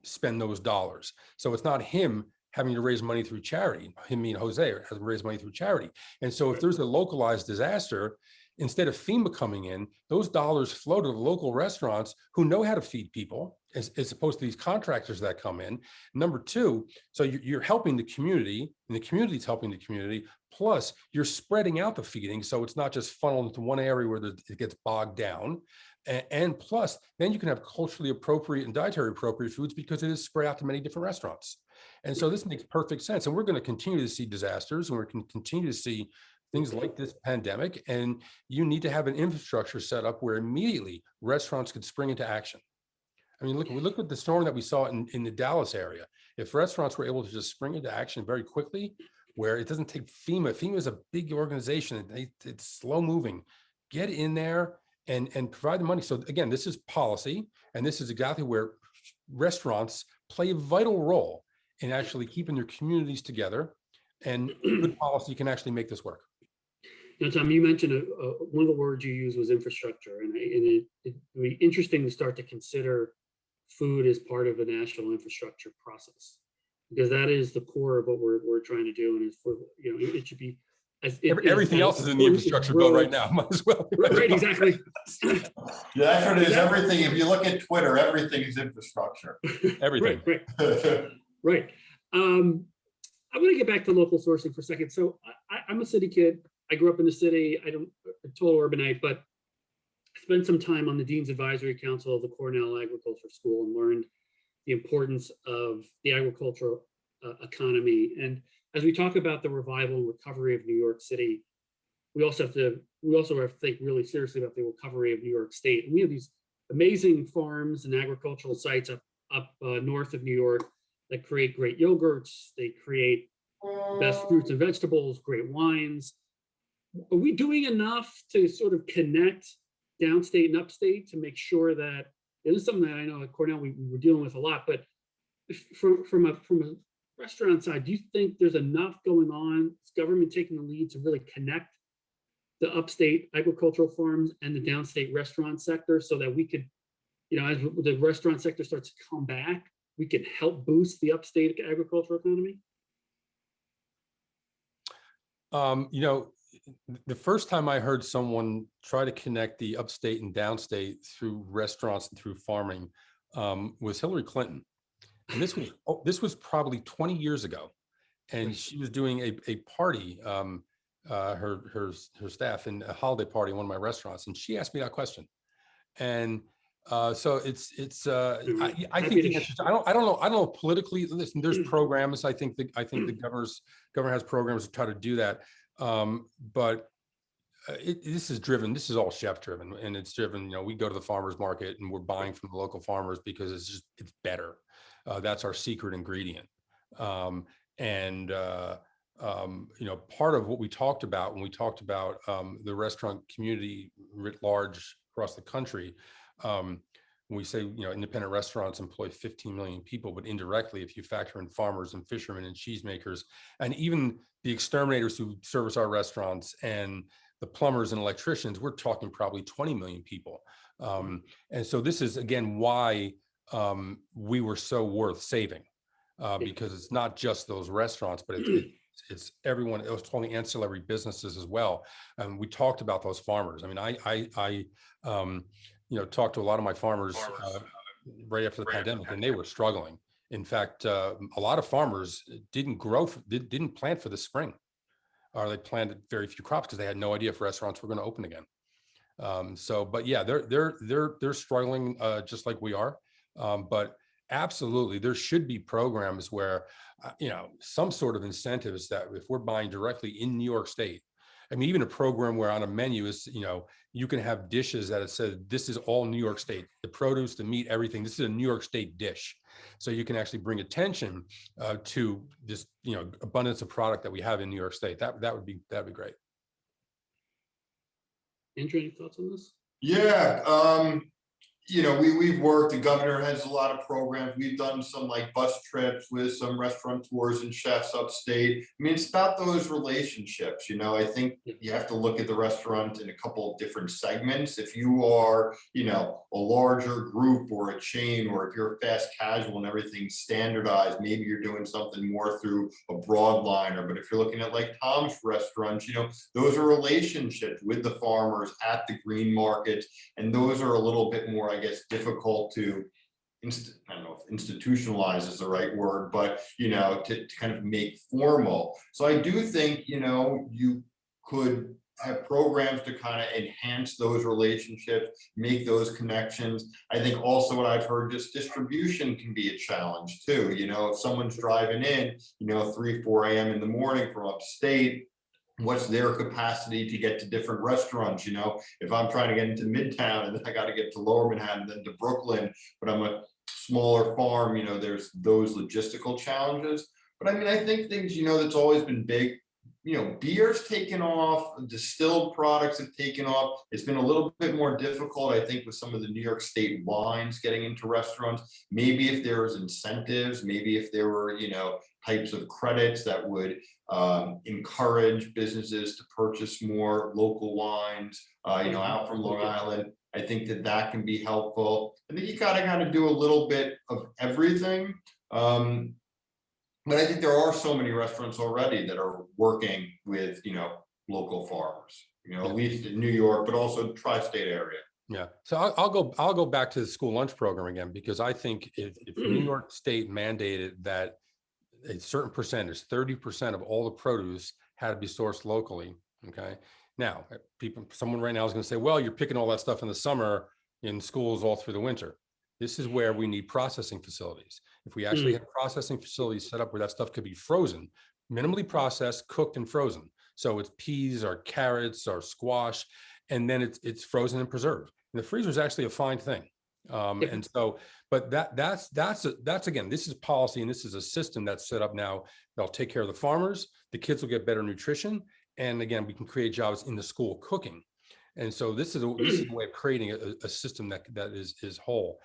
S2: spend those dollars. So it's not him having to raise money through charity. Me and Jose are having to raise money through charity. And so if there's a localized disaster, instead of FEMA coming in, those dollars flow to the local restaurants who know how to feed people, as opposed to these contractors that come in. Number two, so you're helping the community, and the community's helping the community, plus you're spreading out the feeding, so it's not just funneled into one area where it gets bogged down. And plus, then you can have culturally appropriate and dietary appropriate foods because it is spread out to many different restaurants. And so this makes perfect sense. And we're going to continue to see disasters, and we're going to continue to see things like this pandemic. And you need to have an infrastructure set up where immediately restaurants could spring into action. I mean, look at the storm that we saw in the Dallas area. If restaurants were able to just spring into action very quickly, where it doesn't take FEMA. FEMA is a big organization. It's slow moving. Get in there and provide the money. So again, this is policy, and this is exactly where restaurants play a vital role in actually keeping their communities together, and good policy can actually make this work.
S1: Now, Tom, you mentioned one of the words you used was infrastructure, and it would be interesting to start to consider food as part of a national infrastructure process, because that is the core of what we're trying to do, and it's for, it should be
S2: everything else is in the infrastructure bill right now. Might as well.
S1: Right, exactly.
S3: Yeah, that's what it is. Everything. If you look at Twitter, everything is infrastructure.
S2: Everything.
S1: Right. Right. I want to get back to local sourcing for a second. So I'm a city kid. I grew up in the city. I'm a total urbanite, but I spent some time on the Dean's Advisory Council of the Cornell Agriculture School and learned the importance of the agricultural economy. And as we talk about the revival and recovery of New York City, we also have to think really seriously about the recovery of New York State. And we have these amazing farms and agricultural sites up north of New York that create great yogurts. They create best fruits and vegetables, great wines. Are we doing enough to sort of connect downstate and upstate to make sure that it is something that I know at Cornell we were dealing with a lot, but from a restaurant side, do you think there's enough going on? Is government taking the lead to really connect the upstate agricultural farms and the downstate restaurant sector so that we could, as the restaurant sector starts to come back, we can help boost the upstate agricultural economy?
S2: The first time I heard someone try to connect the upstate and downstate through restaurants and through farming was Hillary Clinton. And this was probably 20 years ago. And she was doing a party, her staff, in a holiday party in one of my restaurants. And she asked me that question. And so I think the answer, I don't know politically. Listen, there's programs. I think the governor has programs to try to do that. But this is all chef driven, and it's driven. We go to the farmers market and we're buying from the local farmers because it's better. That's our secret ingredient. Part of what we talked about when we talked about the restaurant community writ large across the country. When we say, independent restaurants employ 15 million people, but indirectly, if you factor in farmers and fishermen and cheesemakers, and even the exterminators who service our restaurants and the plumbers and electricians, we're talking probably 20 million people. And so this is, again, why we were so worth saving, because it's not just those restaurants, but it's everyone. It was totally ancillary businesses as well. And we talked about those farmers. I mean, I talked to a lot of my farmers right after the pandemic, and they were struggling. In fact, a lot of farmers didn't plant for the spring. or they planted very few crops because they had no idea if restaurants were going to open again. But yeah, they're struggling just like we are. But absolutely, there should be programs where, some sort of incentives that if we're buying directly in New York State, I mean, even a program where on a menu is, you can have dishes that it says, this is all New York State, the produce, the meat, everything. This is a New York State dish. So you can actually bring attention to this, abundance of product that we have in New York State. That'd be great.
S1: Andrew, any thoughts on this?
S3: Yeah, we've worked, the governor has a lot of programs. We've done some like bus trips with some restaurateurs and chefs upstate. I mean, it's about those relationships, I think you have to look at the restaurant in a couple of different segments. If you are, a larger group or a chain, or if you're fast casual and everything's standardized, maybe you're doing something more through a broadliner. But if you're looking at like Tom's restaurants, those are relationships with the farmers at the green market. And those are a little bit more, I guess, difficult to, I don't know if institutionalize is the right word, but, to kind of make formal. So I do think, you could have programs to kind of enhance those relationships, make those connections. I think also what I've heard, just distribution can be a challenge too. If someone's driving in, 3, 4 a.m. in the morning from upstate, what's their capacity to get to different restaurants? If I'm trying to get into Midtown and then I got to get to Lower Manhattan, then to Brooklyn, but I'm a smaller farm, there's those logistical challenges. But I mean, I think things, that's always been big. Beer's taken off, distilled products have taken off. It's been a little bit more difficult, I think, with some of the New York State wines getting into restaurants. Maybe if there was incentives, maybe if there were, types of credits that would encourage businesses to purchase more local wines, out from Long Island. I think that can be helpful. I think you gotta do a little bit of everything. But I think there are so many restaurants already that are working with, local farmers, at least in New York, but also tri-state area.
S2: Yeah. So I'll go back to the school lunch program again, because I think if New York State mandated that a certain percentage, 30% of all the produce had to be sourced locally. Okay. Now, someone right now is going to say, well, you're picking all that stuff in the summer in schools all through the winter. This is where we need processing facilities. If we actually had processing facilities set up where that stuff could be frozen, minimally processed, cooked and frozen. So it's peas or carrots or squash, and then it's frozen and preserved. And the freezer is actually a fine thing. And so, but that's again, this is policy, and this is a system that's set up now that'll take care of the farmers. The kids will get better nutrition. And again, we can create jobs in the school cooking. And so this is a way of creating a system that is whole.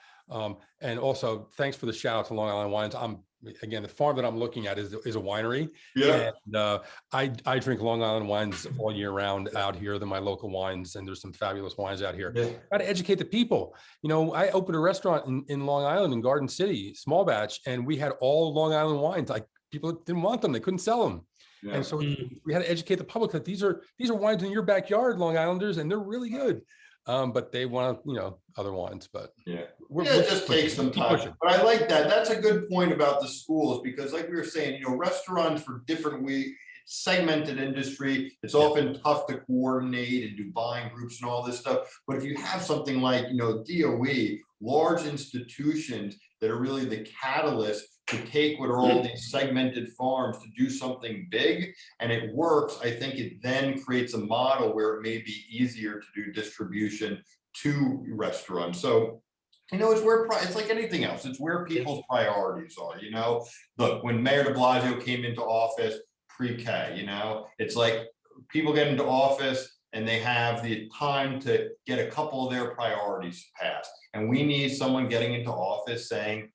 S2: And also, thanks for the shout out to Long Island Wines. Again, the farm that I'm looking at is a winery.
S3: Yeah.
S2: And I drink Long Island wines all year round out here. They're my local wines, and there's some fabulous wines out here.
S3: Yeah.
S2: Got to educate the people. I opened a restaurant in Long Island, in Garden City, small batch, and we had all Long Island wines. Like, people didn't want them; they couldn't sell them. Yeah. And so we had to educate the public that these are wines in your backyard, Long Islanders, and they're really good. But they want, other wines, but
S3: it just takes some time. But I like that. That's a good point about the schools, because like we were saying, restaurants for different segmented industry, it's often tough to coordinate and do buying groups and all this stuff. But if you have something like, DOE, large institutions that are really the catalyst to take what are all these segmented farms to do something big, and it works, I think it then creates a model where it may be easier to do distribution to restaurants. So, it's where it's like anything else. It's where people's priorities are. Look, when Mayor de Blasio came into office, pre-K, it's like people get into office and they have the time to get a couple of their priorities passed. And we need someone getting into office saying,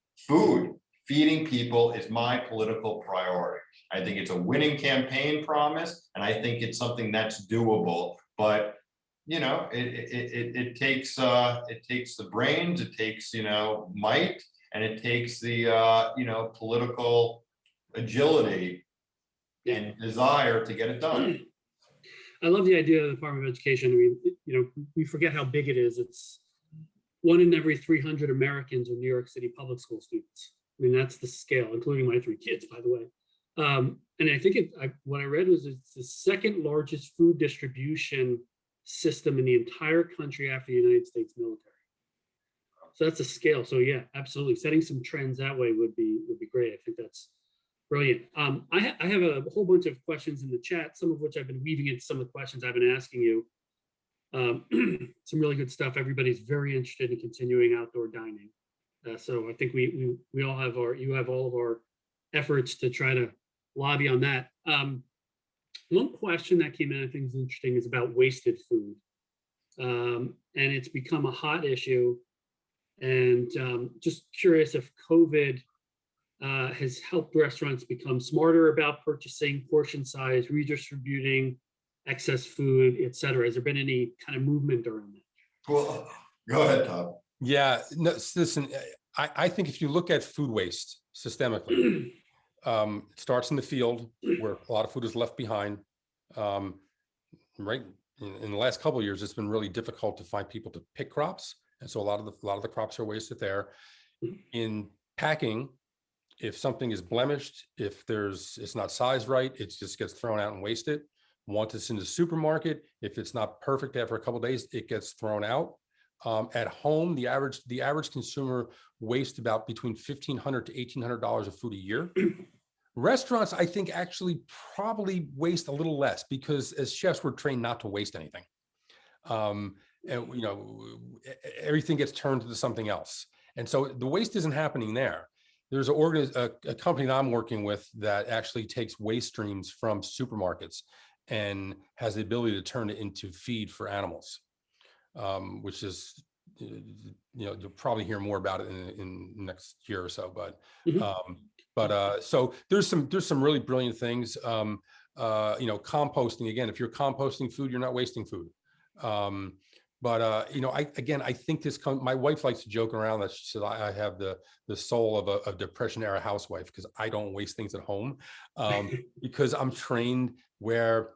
S3: feeding people is my political priority. I think it's a winning campaign promise, and I think it's something that's doable. But it takes the brains, it takes might, and it takes the political agility and desire to get it done.
S1: I love the idea of the Department of Education. I mean, we forget how big it is. It's 1 in every 300 Americans are New York City public school students. I mean, that's the scale, including my 3 kids, by the way. And I think what I read was it's the second largest food distribution system in the entire country after the United States military. So that's a scale. So yeah, absolutely. Setting some trends that way would be great. I think that's brilliant. I have a whole bunch of questions in the chat, some of which I've been weaving into some of the questions I've been asking you. Some really good stuff. Everybody's very interested in continuing outdoor dining. So I think we all have you have all of our efforts to try to lobby on that. One question that came in I think is interesting is about wasted food. And it's become a hot issue. And just curious if COVID has helped restaurants become smarter about purchasing, portion size, redistributing excess food, et cetera. Has there been any kind of movement around that?
S3: Well, go ahead, Tom.
S2: Yeah, no, listen, I think if you look at food waste systemically, it starts in the field where a lot of food is left behind. Right in the last couple of years, it's been really difficult to find people to pick crops, and so a lot of the crops are wasted there. In packing, if something is blemished, if it's not sized right, it just gets thrown out and wasted. Once it's in the supermarket, if it's not perfect after a couple of days, it gets thrown out. At home, the average consumer wastes about between $1,500 to $1,800 of food a year. Restaurants, I think, actually probably waste a little less because as chefs, we're trained not to waste anything. And you know, everything gets turned into something else. And so the waste isn't happening there. There's a company that I'm working with that actually takes waste streams from supermarkets and has the ability to turn it into feed for animals, which is, you know, you'll probably hear more about it in next year or so. But so there's some really brilliant things. You know, composting, again, if you're composting food, you're not wasting food. You know, I think my wife likes to joke around that she said I have the soul of a depression era housewife because I don't waste things at home, because I'm trained where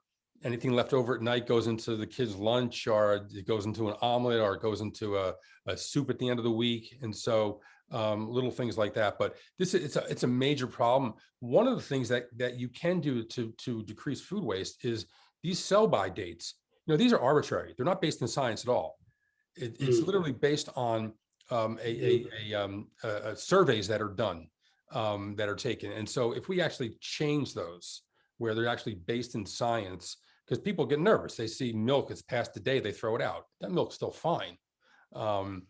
S2: anything left over at night goes into the kids' lunch, or it goes into an omelet, or it goes into a soup at the end of the week, and so little things like that. But it's a major problem. One of the things that you can do to decrease food waste is these sell-by dates. You know, these are arbitrary. They're not based in science at all. It's literally based on surveys that are done, that are taken. And so if we actually change those where they're actually based in science, because people get nervous. They see milk, it's past the day, they throw it out. That milk's still fine. And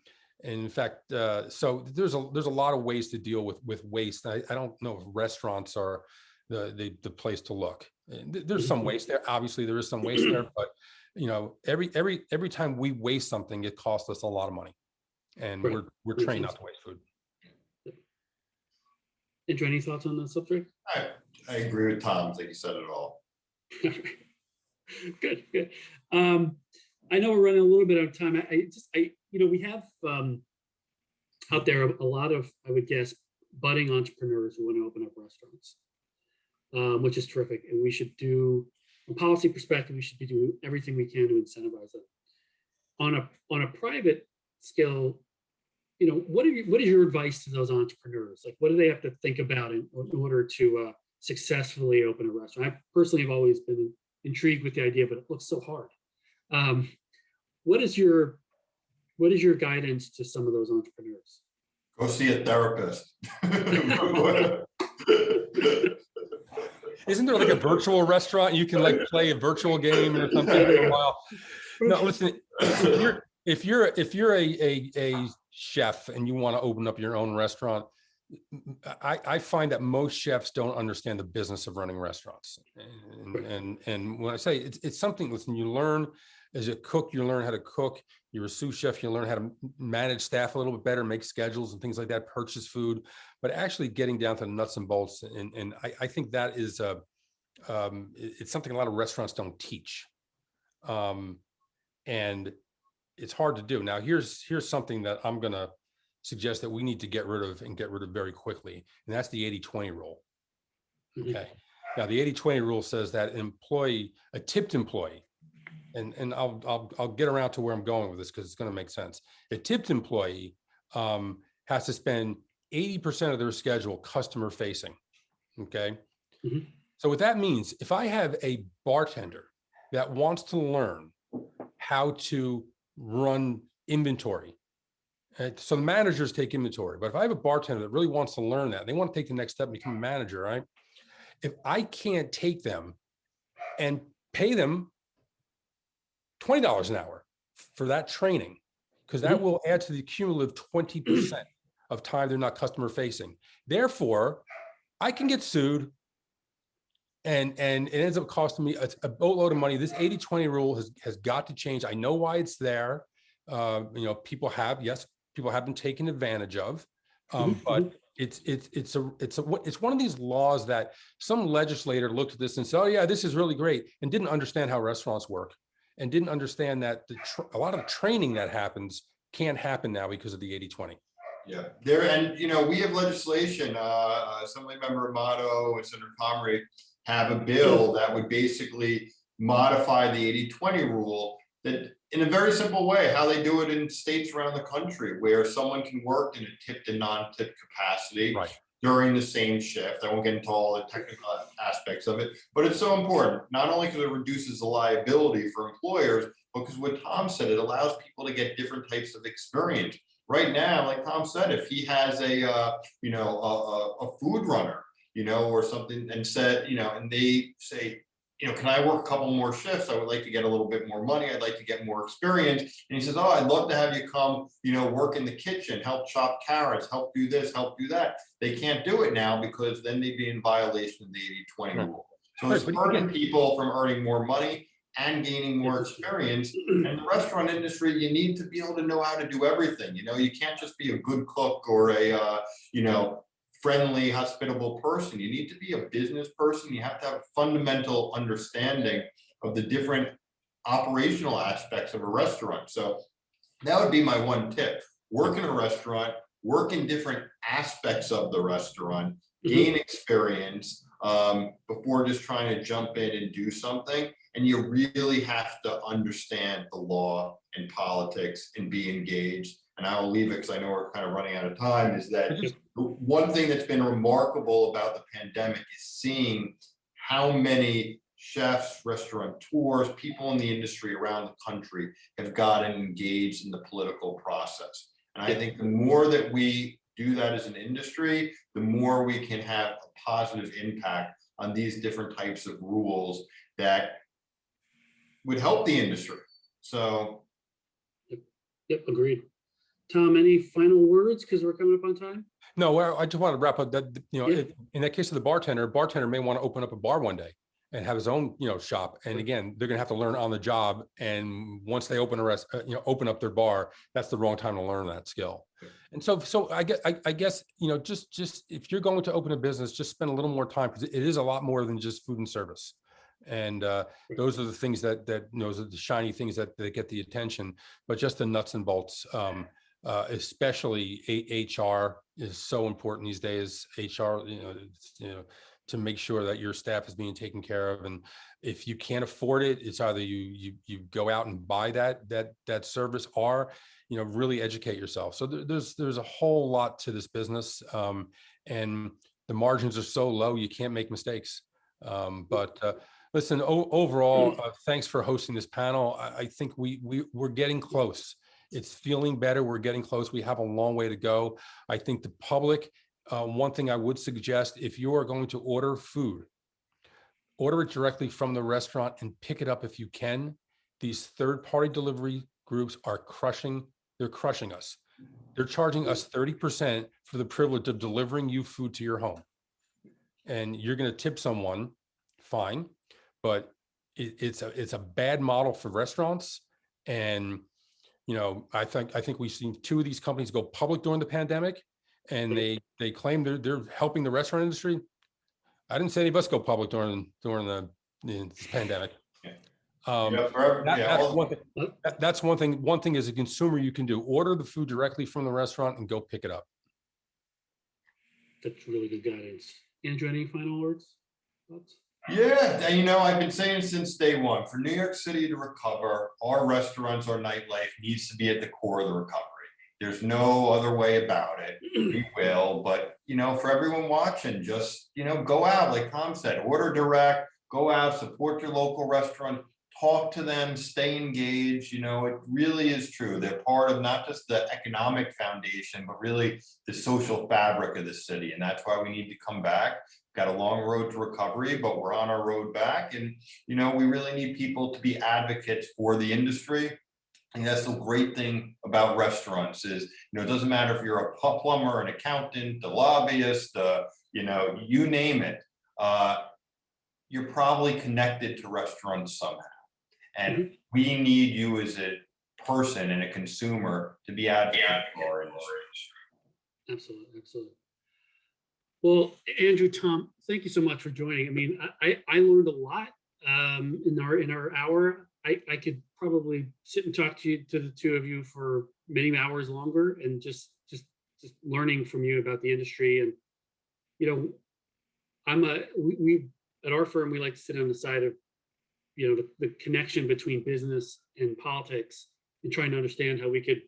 S2: in fact, so there's a lot of ways to deal with waste. I don't know if restaurants are the place to look. There's some waste there. Obviously, there is some waste there, but you know, every time we waste something, it costs us a lot of money, and
S1: Right.
S2: we're trained not to waste food.
S1: Andrew, any thoughts on that subject?
S3: I agree with Tom. I think he said it all.
S1: Good. I know we're running a little bit out of time. You know, we have out there a lot of, I would guess, budding entrepreneurs who want to open up restaurants, which is terrific. And we should do, from a policy perspective, we should be doing everything we can to incentivize it. On a private scale, you know, what is your advice to those entrepreneurs? Like, what do they have to think about in order to successfully open a restaurant? I personally have always been intrigued with the idea, but it looks so hard. What is your guidance to some of those entrepreneurs?
S3: Go see a therapist.
S2: Isn't there like a virtual restaurant? You can like play a virtual game or something for a while. No, listen, if you're a chef and you want to open up your own restaurant, I find that most chefs don't understand the business of running restaurants. And when I say it's something, listen, you learn as a cook, you learn how to cook. You're a sous chef, you learn how to manage staff a little bit better, make schedules and things like that, purchase food, but actually getting down to the nuts and bolts. And I think that is it's something a lot of restaurants don't teach. And it's hard to do. Now, here's something that I'm going to suggest that we need to get rid of very quickly. And that's the 80-20 rule. Okay. Now, the 80-20 rule says that a tipped employee, and I'll get around to where I'm going with this because it's going to make sense. A tipped employee has to spend 80% of their schedule customer facing. Okay.
S1: Mhm.
S2: So what that means, if I have a bartender that wants to learn how to run inventory, so the managers take inventory, but if I have a bartender that really wants to learn that, they want to take the next step and become a manager, right? If I can't take them and pay them $20 an hour for that training, because that will add to the cumulative 20% of time they're not customer facing. Therefore, I can get sued and it ends up costing me a boatload of money. This 80-20 rule has got to change. I know why it's there. People have been taken advantage of, but it's one of these laws that some legislator looked at this and said, oh yeah, this is really great, and didn't understand how restaurants work, and didn't understand that a lot of the training that happens can't happen now because of the 80-20.
S3: Yeah, we have legislation, Assemblymember Amato and Senator Comrie have a bill that would basically modify the 80-20 rule, that in a very simple way, how they do it in states around the country, where someone can work in a tipped and non-tipped capacity during the same shift. I won't get into all the technical aspects of it, but it's so important, not only because it reduces the liability for employers, but because what Tom said, it allows people to get different types of experience. Right now, like Tom said, if he has a food runner, or something, and said, and they say, can I work a couple more shifts? I would like to get a little bit more money. I'd like to get more experience. And he says, oh, I'd love to have you come, work in the kitchen, help chop carrots, help do this, help do that. They can't do it now because then they'd be in violation of the 80-20 rule. So it's hurting people from earning more money and gaining more experience. And the restaurant industry, you need to be able to know how to do everything. You can't just be a good cook or a, friendly, hospitable person. You need to be a business person. You have to have a fundamental understanding of the different operational aspects of a restaurant. So that would be my one tip. Work in a restaurant, work in different aspects of the restaurant, gain experience before just trying to jump in and do something. And you really have to understand the law and politics and be engaged. And I will leave it because I know we're kind of running out of time, is that one thing that's been remarkable about the pandemic is seeing how many chefs, restaurateurs, people in the industry around the country have gotten engaged in the political process. And I think the more that we do that as an industry, the more we can have a positive impact on these different types of rules that would help the industry. So.
S1: Yep, agreed. Tom, any final words, because we're coming up on time?
S2: No, well, I just want to wrap up that, in that case of the bartender may want to open up a bar one day and have his own, shop. And again, they're going to have to learn on the job. And once they open open up their bar, that's the wrong time to learn that skill. And so I guess, just if you're going to open a business, just spend a little more time, because it is a lot more than just food and service. And those are the things that those are the shiny things that get the attention, but just the nuts and bolts. Especially HR is so important these days. HR, to make sure that your staff is being taken care of, and if you can't afford it, it's either you go out and buy that service, or really educate yourself. So there's a whole lot to this business, and the margins are so low you can't make mistakes. But listen, overall, thanks for hosting this panel. I think we're getting close. It's feeling better. We're getting close. We have a long way to go. I think the public, one thing I would suggest, if you are going to order food, order it directly from the restaurant and pick it up if you can. These third-party delivery groups are crushing. They're crushing us. They're charging us 30% for the privilege of delivering you food to your home. And you're going to tip someone, fine, but it's a bad model for restaurants. And I think we've seen two of these companies go public during the pandemic, and they claim they're helping the restaurant industry. I didn't see any of us go public during the pandemic. That's one thing. One thing as a consumer you can do: order the food directly from the restaurant and go pick it up.
S1: That's really good guidance. Andrew, any final words? Thoughts?
S3: Yeah, I've been saying since day one, for New York City to recover, our restaurants, our nightlife needs to be at the core of the recovery. There's no other way about it. We will, but you know, for everyone watching, just, you know, go out, like Tom said, order direct, go out, support your local restaurant, talk to them, stay engaged. You know, it really is true. They're part of not just the economic foundation, but really the social fabric of the city. And that's why we need to come back. Got a long road to recovery, but we're on our road back. And, you know, we really need people to be advocates for the industry. And that's the great thing about restaurants is, you know, it doesn't matter if you're a plumber, an accountant, a lobbyist, you know, you name it. You're probably connected to restaurants somehow. And we need you as a person and a consumer to be advocating for our industry.
S1: Absolutely, absolutely. Well, Andrew, Tom, thank you so much for joining. I mean, I learned a lot in our hour. I could probably sit and talk to the two of you for many hours longer, and just learning from you about the industry. And you know, we at our firm, we like to sit on the side of, you know, the connection between business and politics, and trying to understand how we could,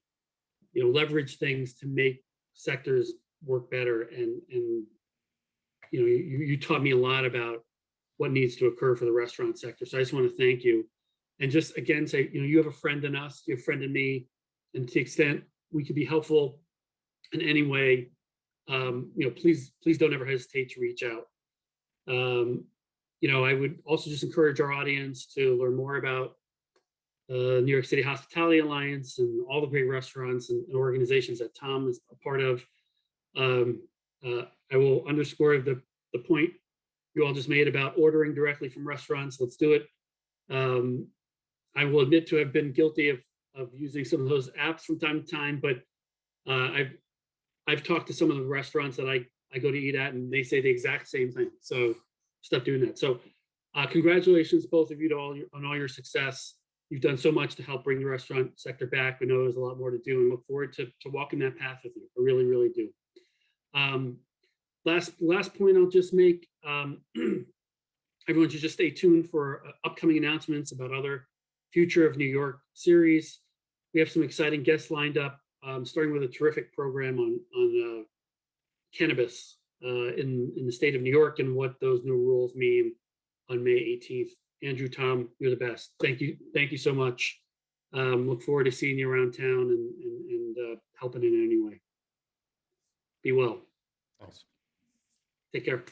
S1: you know, leverage things to make sectors work better. And you know, you taught me a lot about what needs to occur for the restaurant sector. So I just want to thank you. And just again say, you know, you have a friend in us, you have a friend in me, and to the extent we could be helpful in any way, you know, please don't ever hesitate to reach out. You know, I would also just encourage our audience to learn more about New York City Hospitality Alliance and all the great restaurants and organizations that Tom is a part of. I will underscore the point you all just made about ordering directly from restaurants. Let's do it. I will admit to have been guilty of using some of those apps from time to time, but I've talked to some of the restaurants that I go to eat at, and they say the exact same thing. So stop doing that. So congratulations, both of you, on all your success. You've done so much to help bring the restaurant sector back. We know there's a lot more to do, and look forward to walking that path with you. I really, really do. Last point I'll just make, everyone should just stay tuned for upcoming announcements about other Future of New York series. We have some exciting guests lined up, starting with a terrific program on cannabis in the state of New York and what those new rules mean on May 18th. Andrew, Tom, you're the best. Thank you so much. Look forward to seeing you around town and helping in any way. Be well.
S2: Thanks.
S1: Take care.